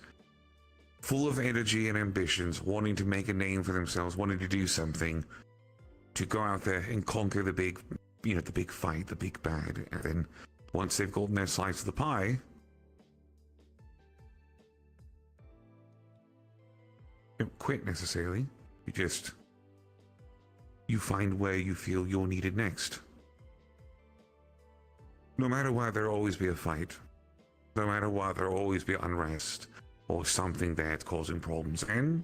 full of energy and ambitions, wanting to make a name for themselves, wanting to do something, to go out there and conquer the big, the big fight, the big bad. And then once they've gotten their slice of the pie, you don't quit necessarily. You find where you feel you're needed next. No matter what, there'll always be a fight. No matter what, there'll always be unrest or something that's causing problems. And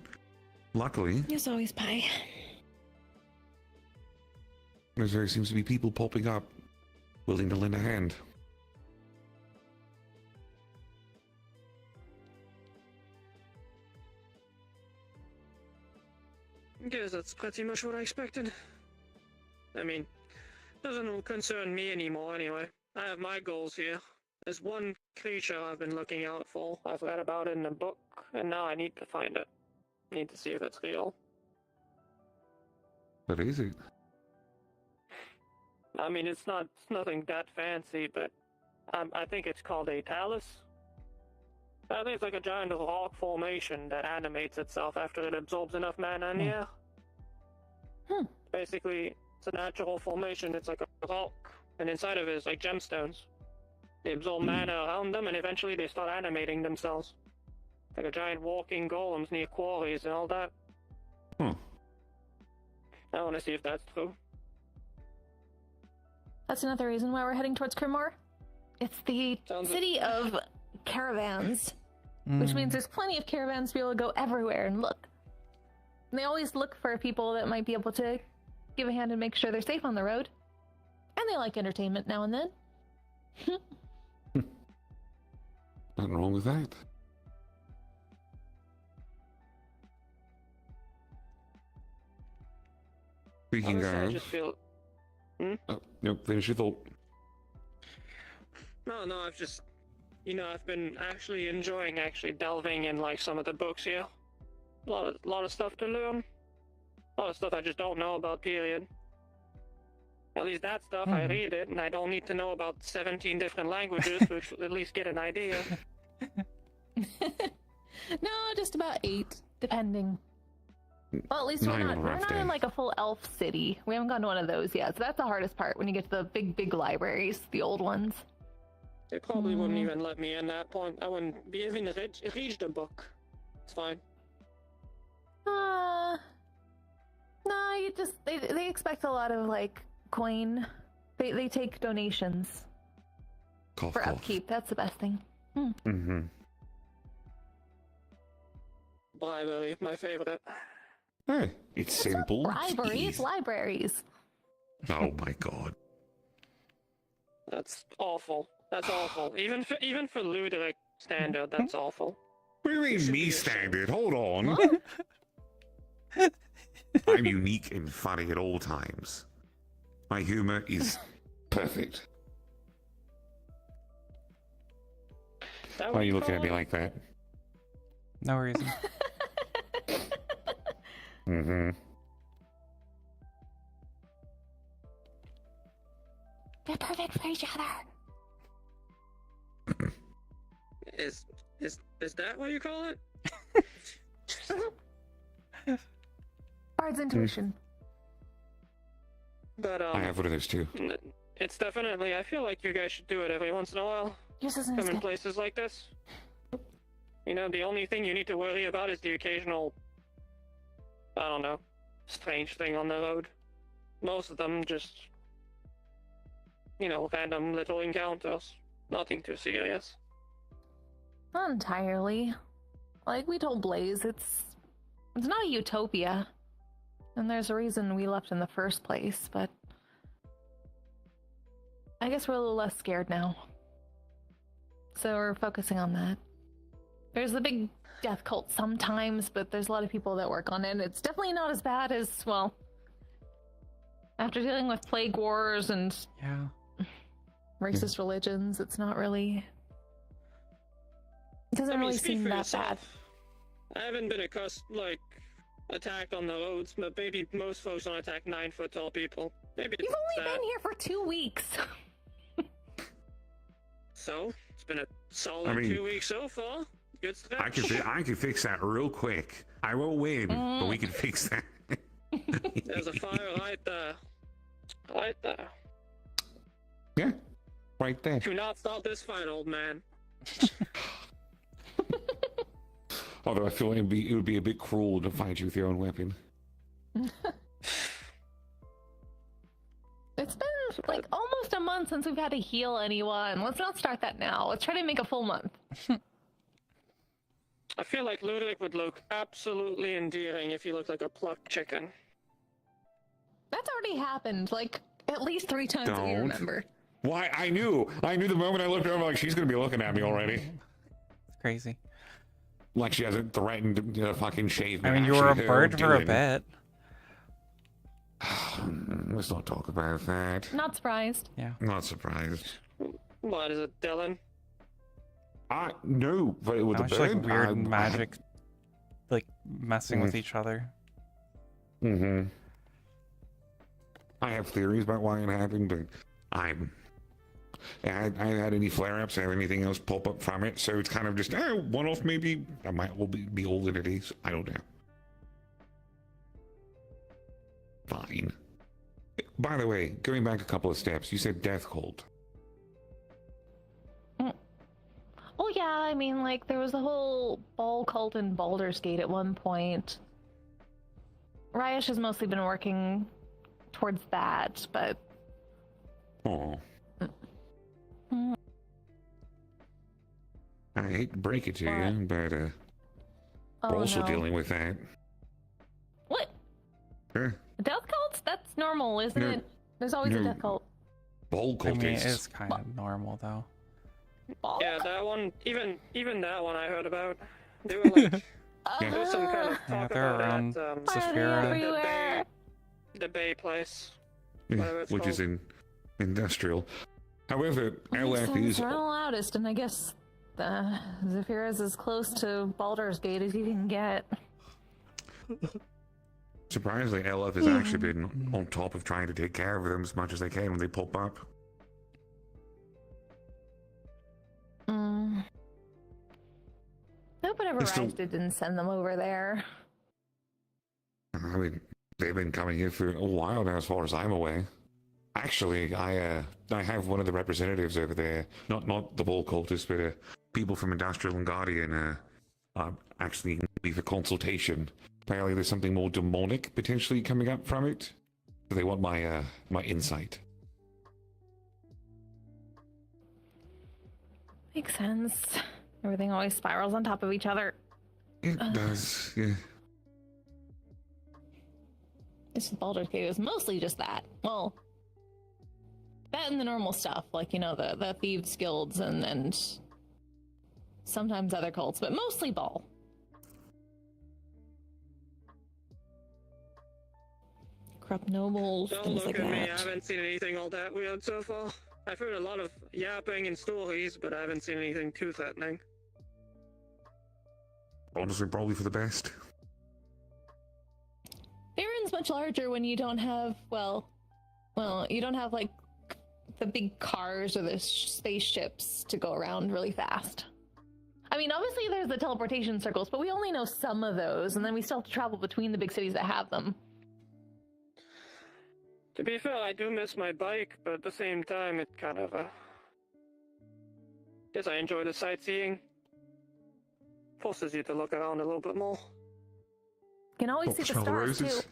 luckily, There's always pie. there seems to be people popping up willing to lend a hand. Guess that's pretty much what I expected. I mean, doesn't concern me anymore anyway. I have my goals here. There's one creature I've been looking out for. I've read about it in a book, and now I need to find it. Need to see if it's real. What is it? I mean, it's nothing that fancy, but I think it's called a talus. I think it's like a giant rock formation that animates itself after it absorbs enough mana in the air. Basically, it's a natural formation. It's like a rock, and inside of it is like gemstones. They absorb mana around them, and eventually they start animating themselves. Like a giant walking golems near quarries and all that. I want to see if that's true. That's another reason why we're heading towards Cremor. It's the city of caravans, which means there's plenty of caravans to be able to go everywhere and look. And they always look for people that might be able to give a hand and make sure they're safe on the road. And they like entertainment now and then. Nothing wrong with that. Speaking Honestly, I of... just feel... Oh, nope, finish your thought. No, I've just... I've been actually enjoying delving in like some of the books here. A lot of stuff to learn. A lot of stuff I just don't know about, period. At least that stuff, I read it, and I don't need to know about 17 different languages to at least get an idea. No, just about 8, depending. Well, at least we're not in like a full elf city. We haven't gone to one of those yet, so that's the hardest part when you get to the big libraries, the old ones. They probably wouldn't even let me in that point. I wouldn't be even read the book. It's fine. No, you just they expect a lot of like coin. They take donations for upkeep. That's the best thing. Bribery, my favorite. Hey, it's simple. Bribery, it's libraries. Oh my god. That's awful. That's awful. Even for Luderic standard, that's awful. What do you mean me standard? Hold on. I'm unique and funny at all times. My humor is perfect. Why are you looking at me like that? No reason. They're perfect for each other. Is that what you call it? Bard's intuition. But I have one of those too. It's definitely. I feel like you guys should do it every once in a while. Yours isn't Come as in good. places like this. The only thing you need to worry about is the occasional, I don't know, strange thing on the road. Most of them just, random little encounters. Nothing too serious. Not entirely. Like we told Blaze, it's It's not a utopia. And there's a reason we left in the first place, but I guess we're a little less scared now. So we're focusing on that. There's the big death cult sometimes, but there's a lot of people that work on it. It's definitely not as bad as, well, after dealing with plague wars and Yeah. racist religions, it's not really... It doesn't really speak seem for that yourself. I haven't been attacked on the roads, but maybe most folks don't attack 9-foot tall people. Maybe bad. You've it's only that. been here for 2 weeks. So, it's been a solid I mean, 2 weeks so far. Good stretch. I can fix that real quick. I won't win, but we can fix that. There's a fire right there. Right there. Yeah, right there. Do not start this fight, old man. Although I feel it would be a bit cruel to fight you with your own weapon. It's been like almost a month since we've had to heal anyone. Let's not start that now. Let's try to make a full month. I feel like Ludwig would look absolutely endearing if he looked like a plucked chicken. That's already happened, like, at least 3 times that you Don't. remember. Why? I knew the moment I looked over, like, she's gonna be looking at me already. It's crazy. Like she hasn't threatened to fucking shave me. I mean, you were a Actually, bird for a doing. bit. Let's not talk about that. Not surprised. Yeah. Not surprised. What is it, Dylan? No, but with How the much like bird, weird magic, like messing with Mhm. each other. I have theories about why it happened, but I haven't had any flare-ups or anything else pop up from it, so it's kind of just one-off. Maybe I might all be old entities. I don't know. Fine. By the way, going back a couple of steps, you said death cult. Well, yeah, I mean, like, there was the whole ball cult in Baldur's Gate at one point. Ryesh has mostly been working towards that, but... Oh. I hate to break it to you, but we're Oh, also no. dealing with that. What? Sure. Death cults? That's normal, isn't No. it? There's always a No. death cult. Ball I mean, it cultists. is kind of normal though. Ball Yeah, cult? that one, even that one I heard about. They were like, there was some kind of Yeah, talk they're about around it, Saphira. everywhere. the Bay place. Yeah, whatever it's which is called. in industrial. However, LF Sounds is real loudest, and I guess Zephyrus is as close to Baldur's Gate as you can get. surprisingly LF has actually been on top of trying to take care of them as much as they can when they pop up. I hope whenever It's still- Rise didn't send them over there. I mean, they've been coming here for a while now, as far as I'm aware. Actually, I have one of the representatives over there, not the ball cultists, but people from Industrial and Guardian, actually be for consultation. Apparently, there's something more demonic potentially coming up from it. So they want my my insight. Makes sense. Everything always spirals on top of each other. It does, yeah. This Baldur's Gate was mostly just that. Well, that and the normal stuff, like, you know, the thieves guilds and sometimes other cults, but mostly Ball. Corrupt nobles, Don't things look like at me, I that. haven't seen anything all that weird so far. I've heard a lot of yapping and stories, but I haven't seen anything too threatening. Honestly, probably for the best. Faerun's much larger when you don't have, well, you don't have, like, the big cars or the spaceships to go around really fast. I mean, obviously there's the teleportation circles, but we only know some of those, and then we still have to travel between the big cities that have them. To be fair, I do miss my bike, but at the same time, it kind of, guess I enjoy the sightseeing. Forces you to look around a little bit more. You can always see the Smell the stars, too. roses.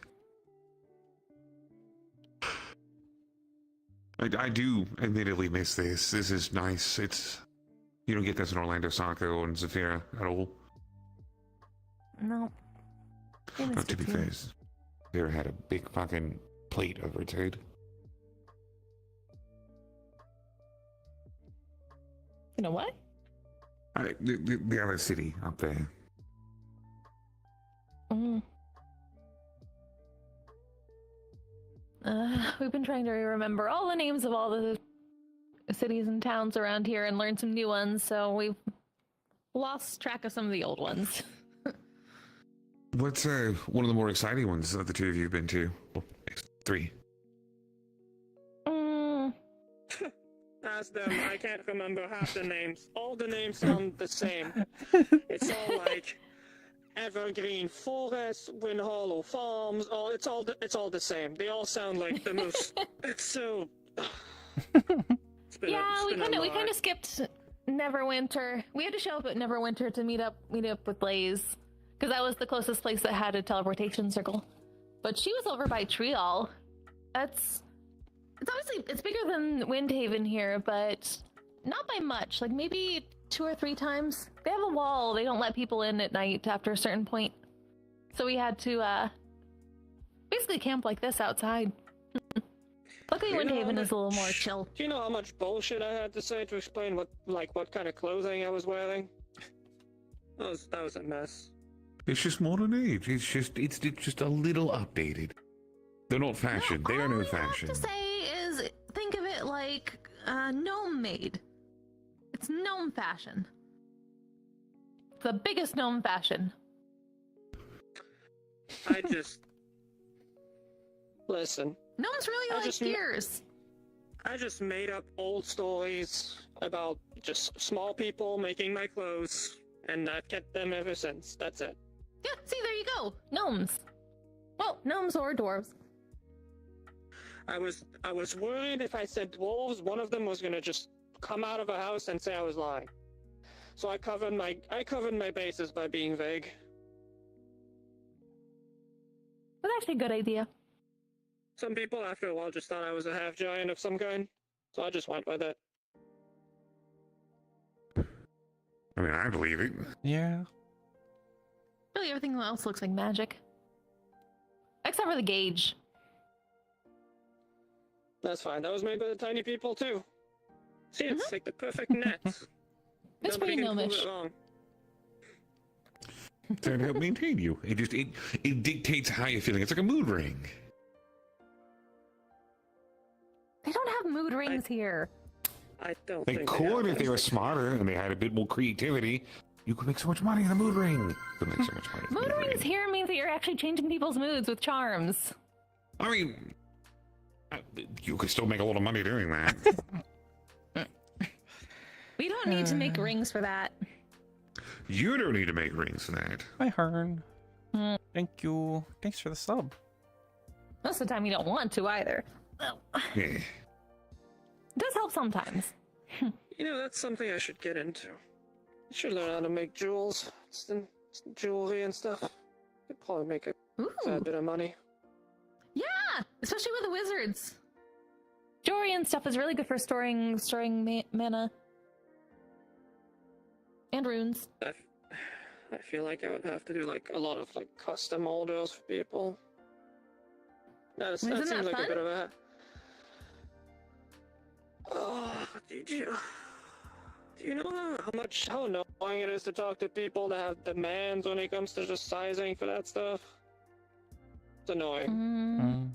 I do admittedly miss this. This is nice. You don't get this in Orlando, Sako, and Zafira at all. No. Hey, Mr. To be T. fair, Sarah had a big fucking plate over its head. You know what? The other city up there. Mm. We've been trying to remember all the names of all the cities and towns around here and learn some new ones, so we've lost track of some of the old ones. What's one of the more exciting ones that the two of you have been to? Well, three. Ask them. I can't remember half the names. All the names sound the same. It's all like Evergreen Forest, Wind Hollow Farms. It's all the same. They all sound like the most. It's so. Yeah, we kind of skipped Neverwinter. We had to show up at Neverwinter to meet up with Blaze, because that was the closest place that had a teleportation circle. But she was over by Trial. It's bigger than Windhaven here, but not by much. Like maybe 2 or 3 times. They have a wall. They don't let people in at night after a certain point. So we had to basically camp like this outside. Luckily, Windhaven is a little more chill. Do you know how much bullshit I had to say to explain what kind of clothing I was wearing? That was a mess. It's just modern age. It's just a little updated. They're not fashion. They are no fashion. All I have to say is think of it like gnome made. It's gnome fashion. The biggest gnome fashion. I just listen. Gnomes really like gears. I just made up old stories about just small people making my clothes, and I've kept them ever since. That's it. Yeah, see, there you go. Gnomes. Well, gnomes or dwarves. I was worried if I said dwarves, one of them was gonna just come out of a house and say I was lying. So I covered my bases by being vague. That's actually a good idea. Some people after a while just thought I was a half giant of some kind, so I just went with it. I mean, I believe it. Yeah. Really, everything else looks like magic. Except for the gauge. That's fine. That was made by the tiny people too. See, it's like the perfect net. It's pretty gnomish. Trying to help maintain you. It dictates how you're feeling. It's like a mood ring. They don't have mood rings here. I don't They think could have if they were smarter and they had a bit more creativity. You could make so much money in the mood ring. You could make so much money. In the Mood mood rings ring. here means that you're actually changing people's moods with charms. I mean, you could still make a lot of money doing that. We don't need to make rings for that. You don't need to make rings for that. Hi, Hearn. Thank you. Thanks for the sub. Most of the time you don't want to either. Yeah. It does help sometimes. You know, that's something I should get into. I should learn how to make jewels, jewelry and stuff. Could probably make a fair bit of money. Yeah, especially with the wizards. Jewelry and stuff is really good for storing mana. And runes. I feel like I would have to do like a lot of like custom orders for people. That seems that like fun? a bit of a. Oh, do you know how annoying it is to talk to people that have demands when it comes to just sizing for that stuff? It's annoying.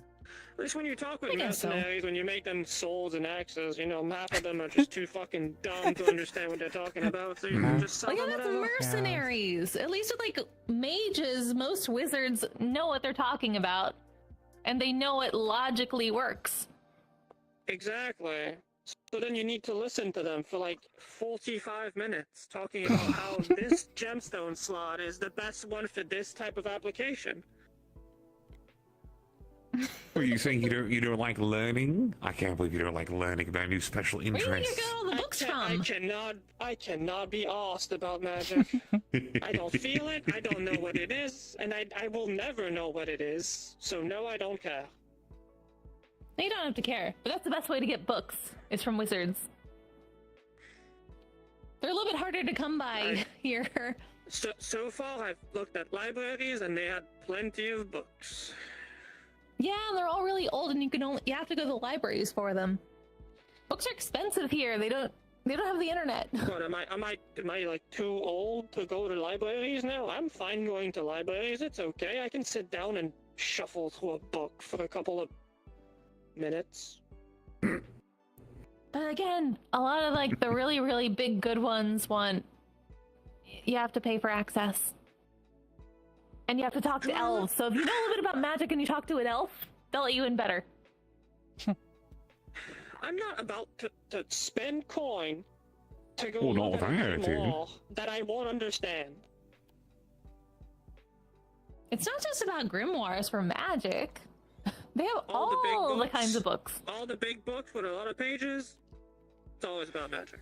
At least when you talk with mercenaries, when you make them swords and axes, you know, half of them are just too fucking dumb to understand what they're talking about, so you can just sell Like, them that's whatever. mercenaries. At least with, like, mages, most wizards know what they're talking about. And they know it logically works. Exactly. So then you need to listen to them for like 45 minutes talking about how this gemstone slot is the best one for this type of application. Are you saying you don't like learning? I can't believe you don't like learning about new special Where do you interests. get all the books from? I cannot be asked about magic. I don't feel it, I don't know what it is, and I will never know what it is. So no, I don't care. No, you don't have to care. But that's the best way to get books, is from wizards. They're a little bit harder to come by here. So far, I've looked at libraries, and they had plenty of books. Yeah, and they're all really old, and you have to go to the libraries for them. Books are expensive here. They don't have the internet. What am I like too old to go to libraries now? I'm fine going to libraries. It's okay. I can sit down and shuffle through a book for a couple of minutes. But again, a lot of like the really, really big good ones you have to pay for access. And you have to talk to elves. So if you know a little bit about magic and you talk to an elf, they'll let you in better. I'm not about to spend coin to go Well, not look at with a that grimoire that I won't understand. It's not just about grimoires for magic. They have All the big all the books. kinds of books. All the big books with a lot of pages, it's always about magic.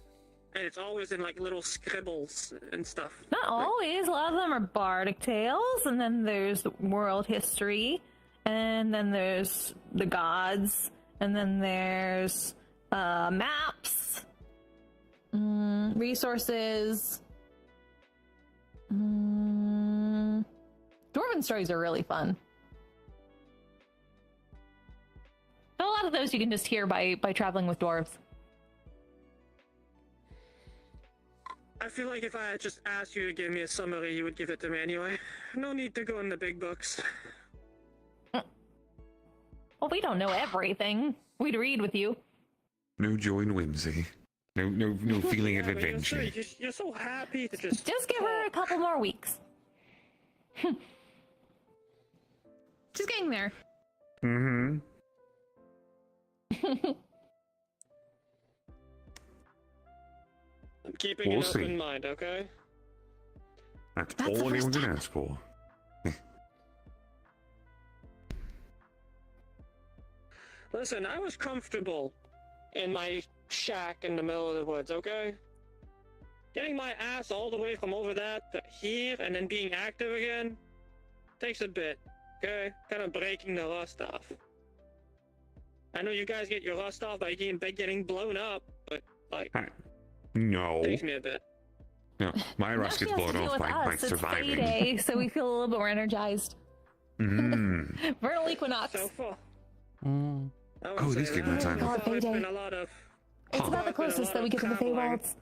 And it's always in like little scribbles and stuff. Not always. A lot of them are bardic tales, and then there's world history, and then there's the gods, and then there's maps, resources. Dwarven stories are really fun. But a lot of those you can just hear by traveling with dwarves. I feel like if I had just asked you to give me a summary, you would give it to me anyway. No need to go in the big books. Well, we don't know everything. We'd read with you. No joy in whimsy. No feeling of Yeah, but adventure. You're so happy to just Just give her a talk. couple more weeks. She's getting there. Mm-hmm. I'm keeping We'll an see. open mind, okay? That's That's the all anyone first can step. ask for. Listen, I was comfortable in my shack in the middle of the woods, okay? Getting my ass all the way from over that to here and then being active again takes a bit, okay? Kind of breaking the rust off. I know you guys get your rust off by getting blown up, but like, No. takes me a bit. No. My Now rust she gets has to blown deal off with by us. It's surviving. Day, so we feel a little bit more energized. Mm. Vernal equinox. So far. Mm. I would Oh, it say is getting that time. So Oh, far, it's Payday. been a lot of. It's Huh. about the It's been a closest lot that we of get to the traveling. Feywalds.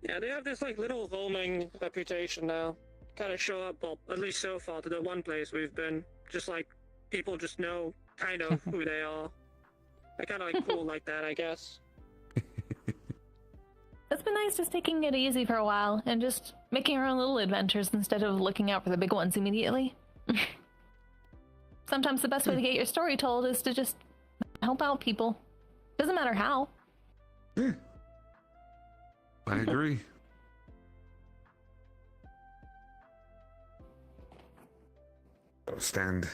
Yeah, they have this like little roaming reputation now. Kind of show up, well, at least so far, to the one place we've been. Just like people just know kind of who they are. They're kind of like cool like that, I guess. It's been nice just taking it easy for a while and just making our own little adventures instead of looking out for the big ones immediately. Sometimes the best way to get your story told is to just help out people. Doesn't matter how. Yeah. I agree. Gotta stand.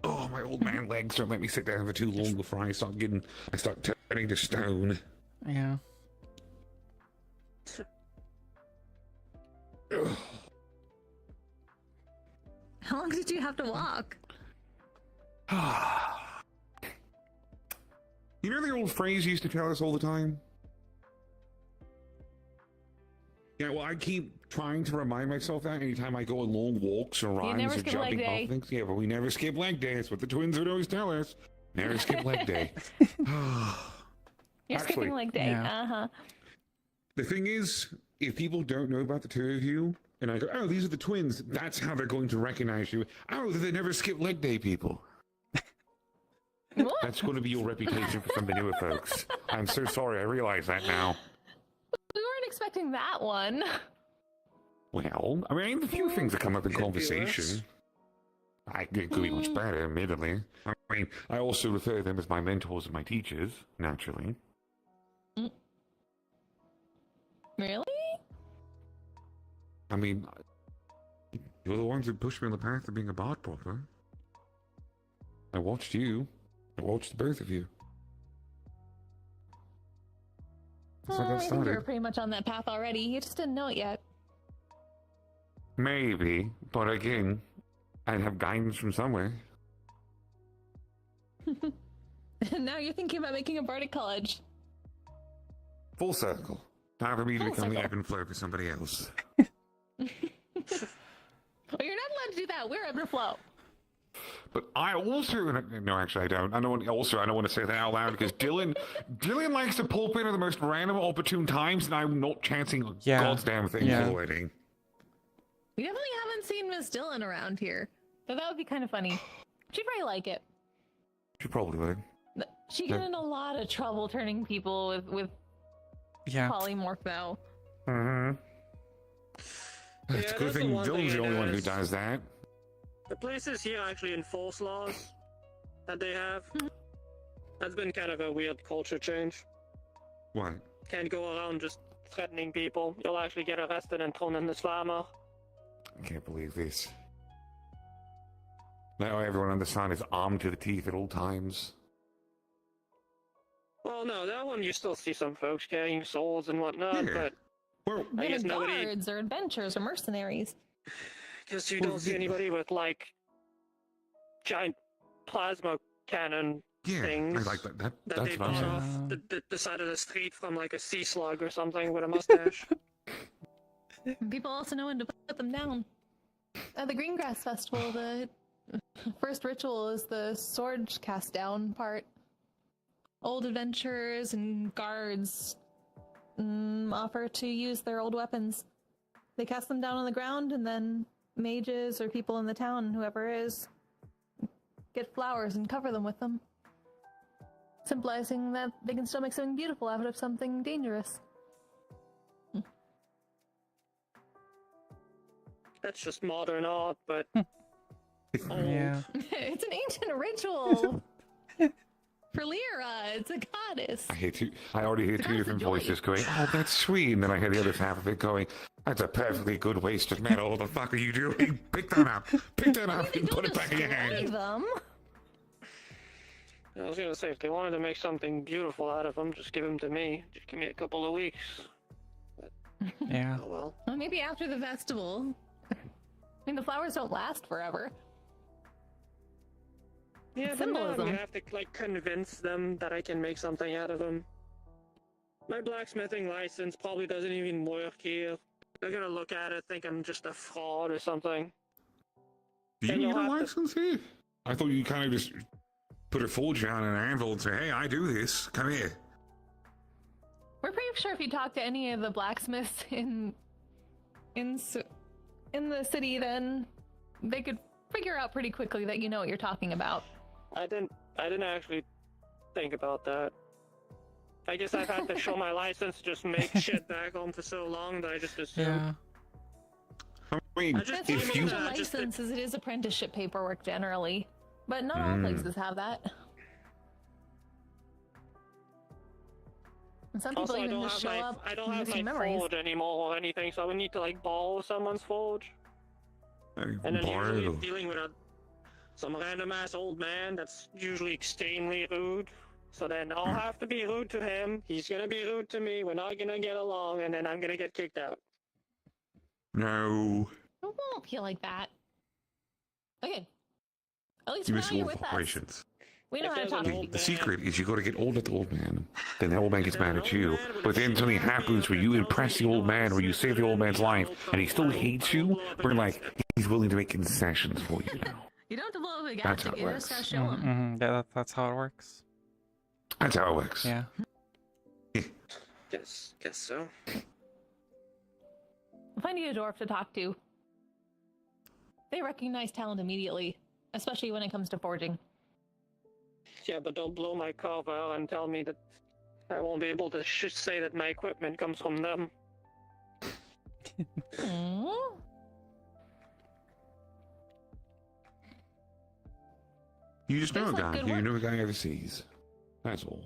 Oh, my old man legs don't let me sit down for too long before I start turning to stone. Yeah. Ugh. How long did you have to walk? You know the old phrase you used to tell us all the time? Yeah, well, I keep trying to remind myself that anytime I go on long walks or runs never or skip leg jumping day. off things. Yeah, but we never skip leg day. That's what the twins would always tell us. Never skip leg day. You're Actually, skipping leg day. yeah. Uh-huh. The thing is, if people don't know about the two of you, and I go, oh, these are the twins, that's how they're going to recognize you. Oh, they never skip leg day people. What? That's going to be your reputation for some of the newer folks. I'm so sorry, I realize that now. We weren't expecting that one. Well, I mean, a few things that come up in Could be conversation. worse. It could be much better, admittedly. I mean, I also refer to them as my mentors and my teachers, naturally. Really? I mean, you're the ones who pushed me on the path of being a bard proper. I watched you. I watched the both of you. That's how that I think you were started. pretty much on that path already. You just didn't know it yet. Maybe, but again, I'd have guidance from somewhere. And now you're thinking about making a bardic college. Full circle. Time for me to Full become the circle. ebb and flow for somebody else. Well, you're not allowed to do that. We're ebb and flow. But I also no, actually I don't. I don't want to say that out loud because Dylan likes to pull up in at the most random, opportune times, and I'm not chancing a Yeah. God's damn thing Yeah. for the wedding. We definitely haven't seen Miss Dillon around here. So that would be kind of funny. She'd probably like it. She probably would. She got in a lot of trouble turning people with Yeah. polymorph though. Mm-hmm. It's Yeah, a good that's the thing one thing Dylan's it the only one who is. does that. The places here actually enforce laws that they have. That's been kind of a weird culture change. What? Can't go around just threatening people. You'll actually get arrested and thrown in the slammer. I can't believe this. Now everyone on the sun is armed to the teeth at all times. Well, no, that one you still see some folks carrying swords and whatnot, Yeah. but Well, I They're guess nobody- guards or adventurers or mercenaries. because you Well, don't see the- anybody with like giant plasma cannon yeah, things I like that. that That's they what I'm bought saying. off the side of the street from like a sea slug or something with a mustache. People also know when to put them down. At the Greengrass Festival, the first ritual is the sword cast down part. Old adventurers and guards offer to use their old weapons. They cast them down on the ground, and then mages or people in the town, whoever is, get flowers and cover them with them, symbolizing that they can still make something beautiful out of something dangerous. That's just modern art, but Yeah. It's an ancient ritual. For Lyra, it's a goddess. I already hear two different voices going, "Oh, that's sweet," and then I hear the other half of it going, "That's a perfectly good waste of metal. What the fuck are you doing? Pick that up. Pick that up They and don't put it back in your destroy hand." them. I was gonna say if they wanted to make something beautiful out of them, just give them to me. Just give me a couple of weeks. Yeah. Oh well. Well, maybe after the festival. I mean, the flowers don't last forever. Yeah, but now I'm Symbolism. gonna have to like convince them that I can make something out of them. My blacksmithing license probably doesn't even work here. They're gonna look at it, think I'm just a fraud or something. Do you And need you'll a have to- license here? I thought you kind of just put a forge on an anvil and say, "Hey, I do this. Come here." We're pretty sure if you talk to any of the blacksmiths in the city, then they could figure out pretty quickly that you know what you're talking about. I didn't actually think about that. I guess I've had to show my license to just make shit back home for so long that I just assumed. Yeah. I mean, I just That's if what you a license is. It is apprenticeship paperwork generally, but not all places have that. And some people Also, I even don't just have show my up I don't have missing my memories. forge anymore or anything, so I would need to like borrow someone's forge. And then usually borrow. dealing with some random ass old man that's usually extremely rude. So then I'll have to be rude to him. He's gonna be rude to me. We're not gonna get along, and then I'm gonna get kicked out. No, It won't feel like that. Okay. At least you now miss you're all with us. operations. We know If how to there's talk an to old people. The man- secret is you got to get old at the old man. Then the old man gets There's mad an at old you. man with But a then something sharp happens where beard you that impress tells the me old he man, or you knows save the old man's that life, I and he still will hates blow you. up But like against it. he's willing to make concessions for you now. You don't have to blow up a guy That's to how it you just gotta works. show him. Mm-hmm. Yeah, that's how it works. That's how it works. Yeah. Guess so. We'll find you a dwarf to talk to. They recognize talent immediately, especially when it comes to forging. Yeah, but don't blow my cover and tell me that I won't be able to say that my equipment comes from them. Hmm? You just know a Seems like guy. good You work. know a guy overseas. That's all.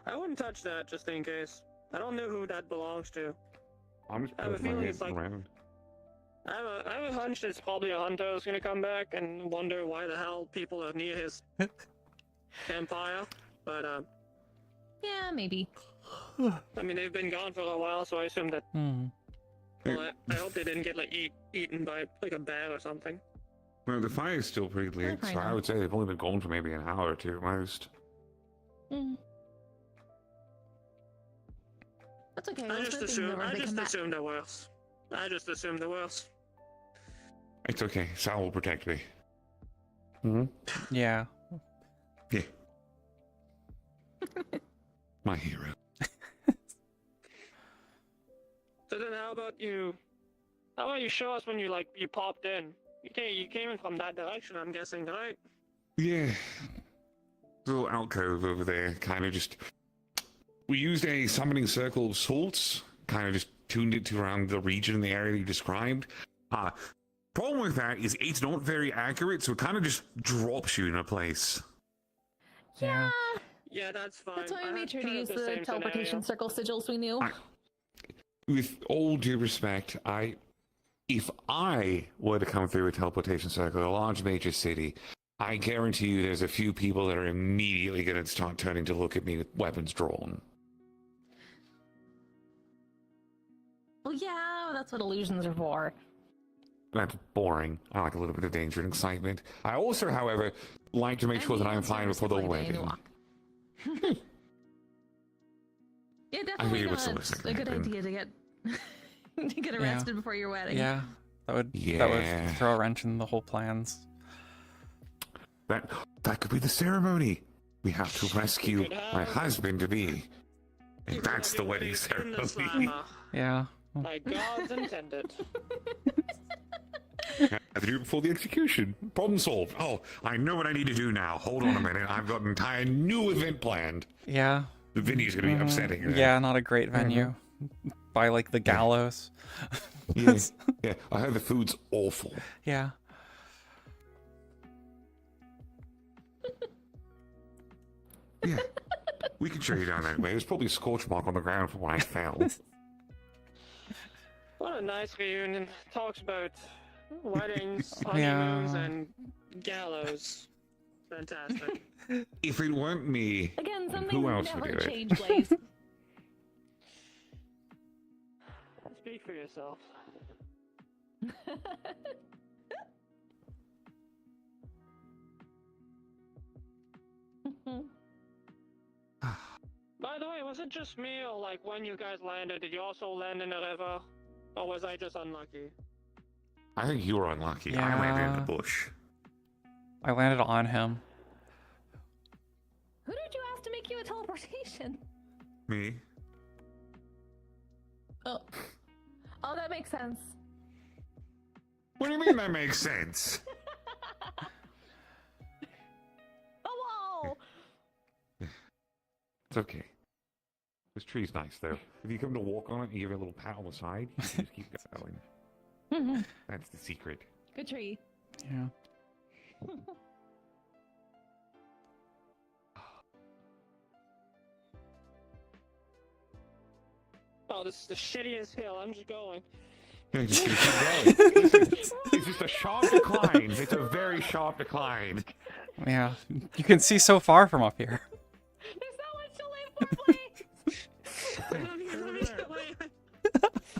I wouldn't touch that just in case. I don't know who that belongs to. I'm just I have a putting my feeling head it's like- around. I have a hunch it's probably a hunter who's gonna come back and wonder why the hell people are near his empire. But Yeah, maybe. I mean they've been gone for a while, so I assume that. Hmm. Well, I hope they didn't get like eaten by like a bear or something. Well, the fire's still pretty late, I so I know. would say they've only been gone for maybe an hour or two at most. Mm. That's okay. I we'll just start thinking assumed. over if I they just come back. assumed the worst. I just assumed the worst. It's okay. Sal will protect me. Hmm? Yeah. Yeah. My hero. So then, how about you? How about you show us when you popped in? You came in from that direction, I'm guessing, right? Yeah. Little alcove over there, kind of just. We used a summoning circle of sorts, kind of just tuned it to around the region in the area that you described. Problem with that is it's not very accurate, so it kind of just drops you in a place. Yeah. Yeah, that's fine. That's why I we had made sure to kind of use the the same teleportation scenario. circle sigils we knew. With all due respect, if I were to come through a teleportation circle, a large major city, I guarantee you there's a few people that are immediately going to start turning to look at me with weapons drawn. Well, yeah, that's what illusions are for. That's boring. I like a little bit of danger and excitement. I also, however, like to make sure that I'm fine before the wedding. Yeah, I think definitely it would still not listen a good happen. idea to get to get arrested before your wedding. Yeah. That would Yeah. throw a wrench in the whole plans. That could be the ceremony. We have to rescue could my have- husband to be. And You that's have the your wedding face in the ceremony. slammer, Yeah. like God's intended. I have to do it before the execution. Problem solved. Oh, I know what I need to do now. Hold on a minute. I've got an entire new event planned. Yeah. The venue's going to be Mhm. upsetting. her. Yeah, not a great venue. By like the gallows. Yeah. Yeah. I heard the food's awful. Yeah. Yeah. We can show you down that way. There's probably a scorch mark on the ground from when I fell. What a nice reunion. Talks about weddings, Yeah. honeymoons, and gallows. Fantastic. If it weren't me, Again, then something who else would never do it? change, Blaze. Speak for yourself. By the way, was it just me, or like when you guys landed, did you also land in the river? Or was I just unlucky? I think you were unlucky. I landed in the Yeah. bush. I landed on him. Who did you ask to make you a teleportation? Me? Oh, that makes sense. What do you mean that makes sense? Oh, wall. It's okay. This tree's nice, though. If you come to walk on it and you give it a little pat on the side, you can just keep going. That's the secret. Good tree. Yeah. Oh, this is the shittiest hill. I'm just going. Yeah, just keep going. Listen, it's just a sharp decline. It's a very sharp decline. Yeah. You can see so far from up here. There's so much to live for, Blaze.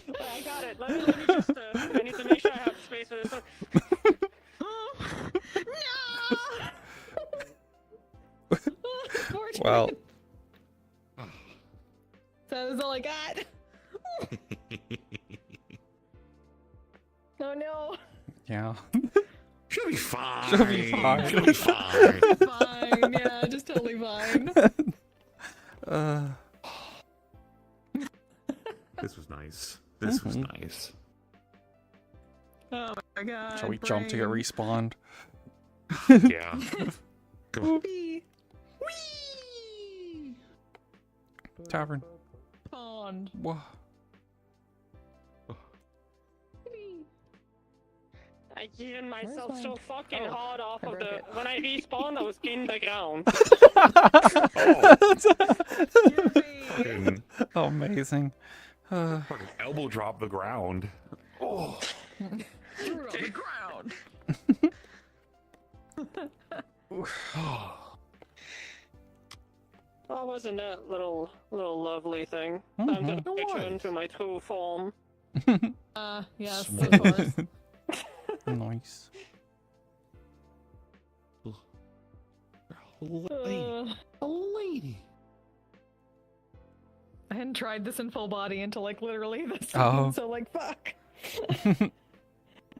Wait, I got it. Let me just. I need to make sure I have space for this one. Poor tree. Well, That is all I got. Oh no. yeah. She'll be fine. She'll be fine. She'll be fine. Fine, yeah, just totally fine. This was nice. This was nice. Oh my god. Shall we jump to get brain. respawned? Yeah. Come on. Whee! Whee! Tavern. Pond. Whoa. Whee! I given myself Where's so mine? fucking Oh, hard off I of broke the. it. When I respawned, I was in the ground. Fucking, Amazing. fucking elbow drop the ground. Oh. Threw it on the ground. Oh, wasn't that little lovely thing? Mhm. I'm gonna It picture was. into my true form. Yes, Sweet. of course. Nice. lady. A lady. I hadn't tried this in full body until like literally this Oh. scene, so like fuck.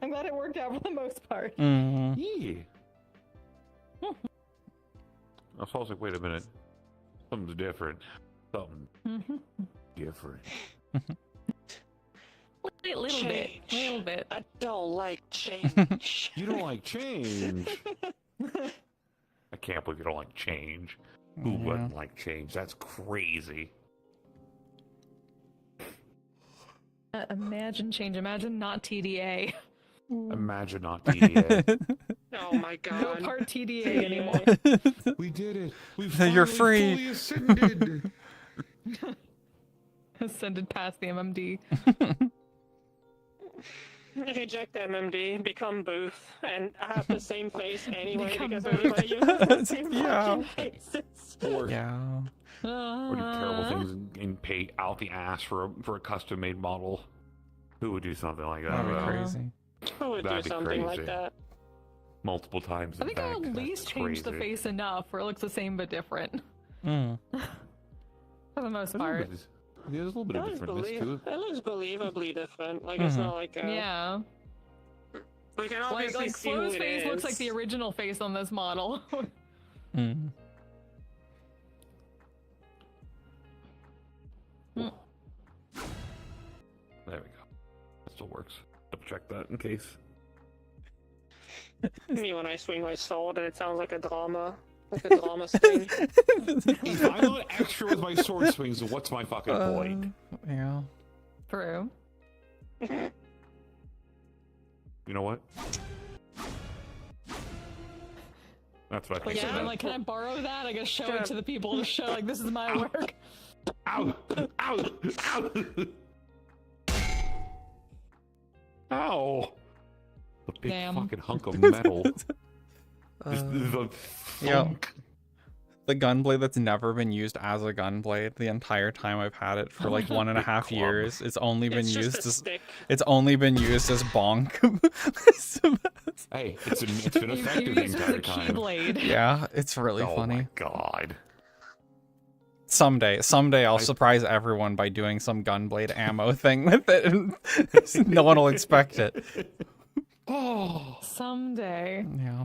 I'm glad it worked out for the most part. Mm. Yeah. I was like, wait a minute. Something's different. Something different. A little bit. A little bit. I don't like change. You don't like change. I can't believe you don't like change. Who Yeah. wouldn't like change? That's crazy. Imagine change. Imagine not TDA. Imagine not TDA. Oh my No god. part TDA anymore. We did it. We You're finally free. fully ascended. Ascended past the MMD. Reject MMD, become Booth, and have the same face anyway Become because Booth. everybody uses the same Yeah. fucking faces. or, Yeah. or do terrible things and pay out the ass for a custom made model. Who would do something like that? That'd be though? crazy. Who would do That'd be something like crazy. that? Multiple times. I in think I'll fact. at That's least change the crazy. face enough where it looks the same but different. Mm. For the most There's a little part. bit- There's a little bit It of looks, differentness to it. it looks believably different. Like it's not like a, Yeah. we can Like, obviously like see who Flo's it face looks like is. the original face on this model. Mm. There we go. That still works. Double check that in case. Me when I swing my sword and it sounds like a drama. Like a drama sting. If I'm not extra with my sword swings, what's my fucking point? Yeah. True. You know what? That's what I Like, think. yeah, Yeah. I'm like, can I borrow that? I guess show it to the people to show, like, this is my work. Ow! Ow! Ow! Ow! The big Damn. fucking hunk of metal. Just the yeah. thunk. The gunblade that's never been used as a gunblade the entire time I've had it for like 1.5 Club. years. It's only been It's used just a as stick. it's only been used as bonk. Hey, it's been You effective the use it as a entire time. keyblade. Yeah, it's really Oh funny. my god. Someday I'll surprise everyone by doing some gunblade ammo thing with it, and no one will expect it. Oh. Someday. Yeah.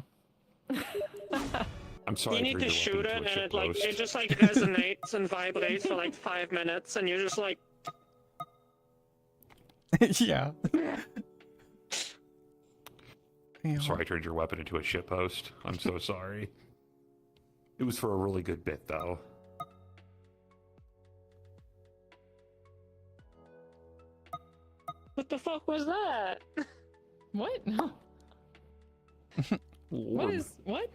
I'm sorry. You need for to your shoot weapon it to a and it like shitpost. it just like resonates and vibrates for like 5 minutes and you're just like Yeah. Yeah. Sorry I turned your weapon into a shitpost. I'm so sorry. It was for a really good bit, though. what the fuck was that? What? What Lord. is what?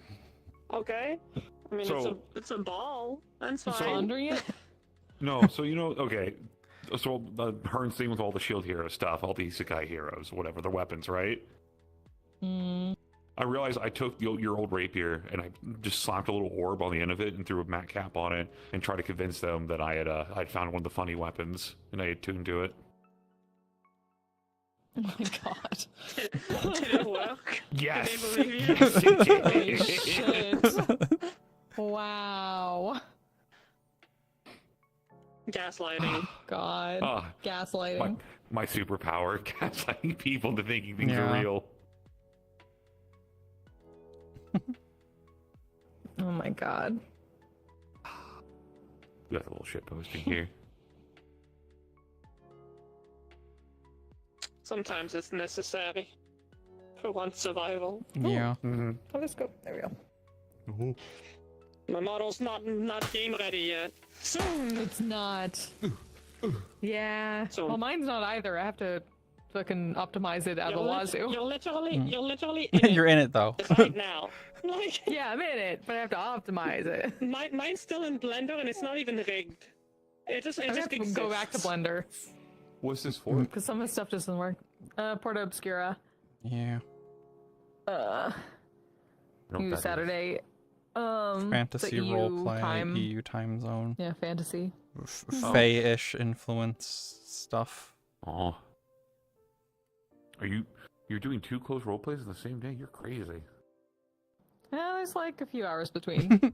Okay. I mean So- it's a ball. That's fine. Pondering it? No, so you know, okay. So Hearn's thing with all the shield hero stuff, all the Isekai heroes, whatever, the weapons, right? Mm. I realized I took your old rapier and I just slapped a little orb on the end of it and threw a mat cap on it and tried to convince them that I'd found one of the funny weapons and I had tuned to it. Oh my god. Did it work? Yes. Did they believe you? Yes, it Holy did. shit. Wow. Gaslighting. God. Ah, Gaslighting. my superpower, gaslighting people into thinking things Yeah. are real. Oh my god. We got a little shit posting here. Sometimes it's necessary for one's survival. Yeah. Mm-hmm. Oh, let's go. There we go. My model's not game ready yet. Soon. It's not. Yeah. So- Well, mine's not either. I have to fucking optimize it out of the wazoo. You're literally Mm. you're literally in You're it in it though. right now. Like Yeah, I'm in it, but I have to optimize it. mine's still in Blender and it's not even rigged. It just I have to exists. go back to Blender What's this for? because some of the stuff just doesn't work. Porta Obscura. Yeah. I don't know New what that is. Saturday. Fantasy the EU roleplay, time. EU time zone, Yeah, fantasy. Fae-ish influence stuff. Aw. You're doing 2 close role plays in the same day? You're crazy. Yeah, there's like a few hours between.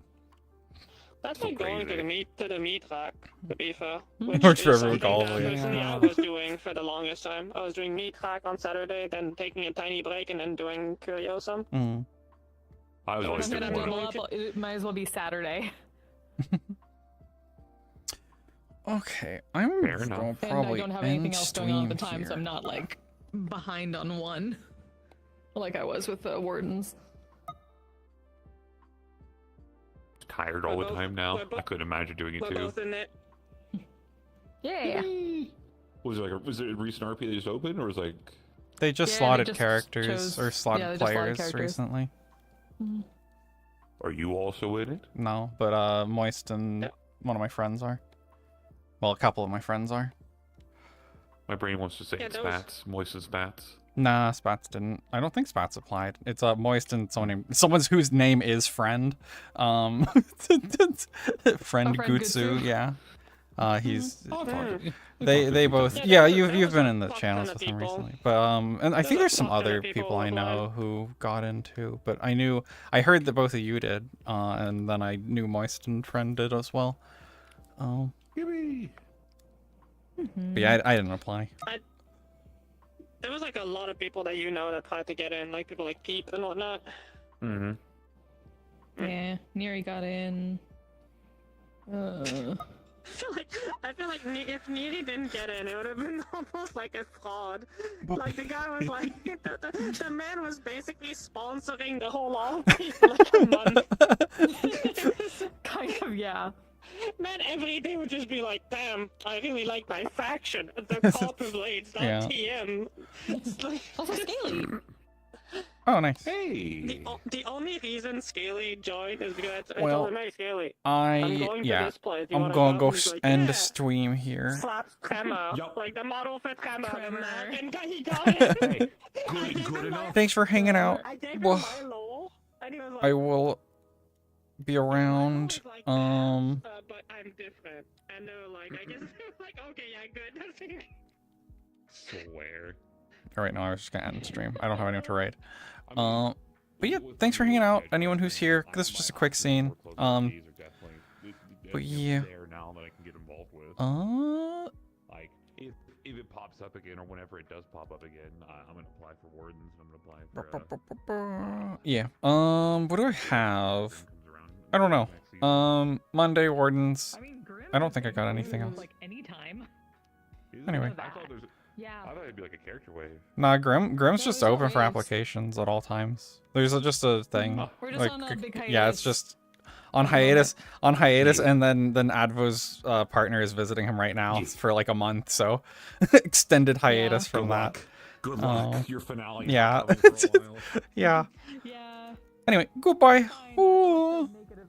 That's So like going to crazy. the meat rack, to be fair. Which Which Trevor is something Gall, that personally yeah. I was doing for the longest time. I was doing meat rack on Saturday, then taking a tiny break, and then doing Curiosum. Mm. I was If always I'm I'm gonna gonna doing double one. up. It might as well be Saturday. Okay, I'm Fair enough. gonna And I probably don't have end anything else going on at the stream time, here. so I'm not like behind on one, like I was with the wardens. Tired all We're the both- time now. we're both- I couldn't imagine doing it We're too. both in it. Yeah. Was it a recent RP that just opened, or was it like? They just Yeah, they slotted just characters chose- or slotted yeah, they just slotted players characters. recently. Are you also in it? No, but Moist and Yeah. one of my friends are. Well, a couple of my friends are. My brain wants to say Yeah, it's those- Spats, Moist and Spats. Nah, Spats didn't. I don't think Spats applied. It's Moist and someone's whose name is Friend. Friend friend Gutsu, Gutsu. yeah. He's Oh, fuck. they both Yeah, yeah, there was you've a been in the fuck ton channels of with him people. recently. But and I There's think a there's some fuck ton of other people people I online. know who got into, but I heard that both of you did, and then I knew Moist and Friend did as well. Yippee. But yeah, I didn't apply. There was like a lot of people that you know that tried to get in, like people like Peep and whatnot. Mm-hmm. Yeah, Neri got in. I feel like if Needy didn't get in, it would have been almost like a fraud. Like the guy was like, the man was basically sponsoring the whole RP for like a month. Kind of, yeah. Man, every day would just be like, damn, I really like my faction. The Copper Blades, not Yeah. TM. It's like, Also, Scaly. Oh, nice. Hey. the only reason Scaly joined is because I Well, told him, hey, Scaly, I'm going to yeah, this place. You I'm wanna gonna go He's like, end yeah. the stream here. Slap Tremor, Yup. like the model for Tremor, Tremor. and he got it. Hey, I good, gave good him enough. my- Thanks for hanging out. I gave him Well, my lore, and he was like, I will be around. But I'm different. And they were like, I guess, like, okay, yeah, good. Swear. All right, no, I was just gonna end the stream. I don't have anyone to raid. But yeah, thanks for hanging out. Anyone who's here, this was just a quick scene. But yeah. There now that I can get involved with. Like, if it pops up again, or whenever it does pop up again, I'm gonna apply for wardens. And I'm gonna apply for. Yeah. What do I have? I don't know. Monday wardens. Grim I don't think I got anything else. Like anytime. Anyway. I thought Yeah. it'd be like a character wave. Nah, Grim's No, just there's open for always- applications at all times. There's just a thing. We're just Like, on a big hiatus. yeah, it's just on hiatus, and then Advo's partner is visiting him right now for like a month, so extended hiatus from that. Good luck. Your finale. Yeah. Coming for a while. Yeah. Yeah. Anyway, goodbye. Fine. Ooh.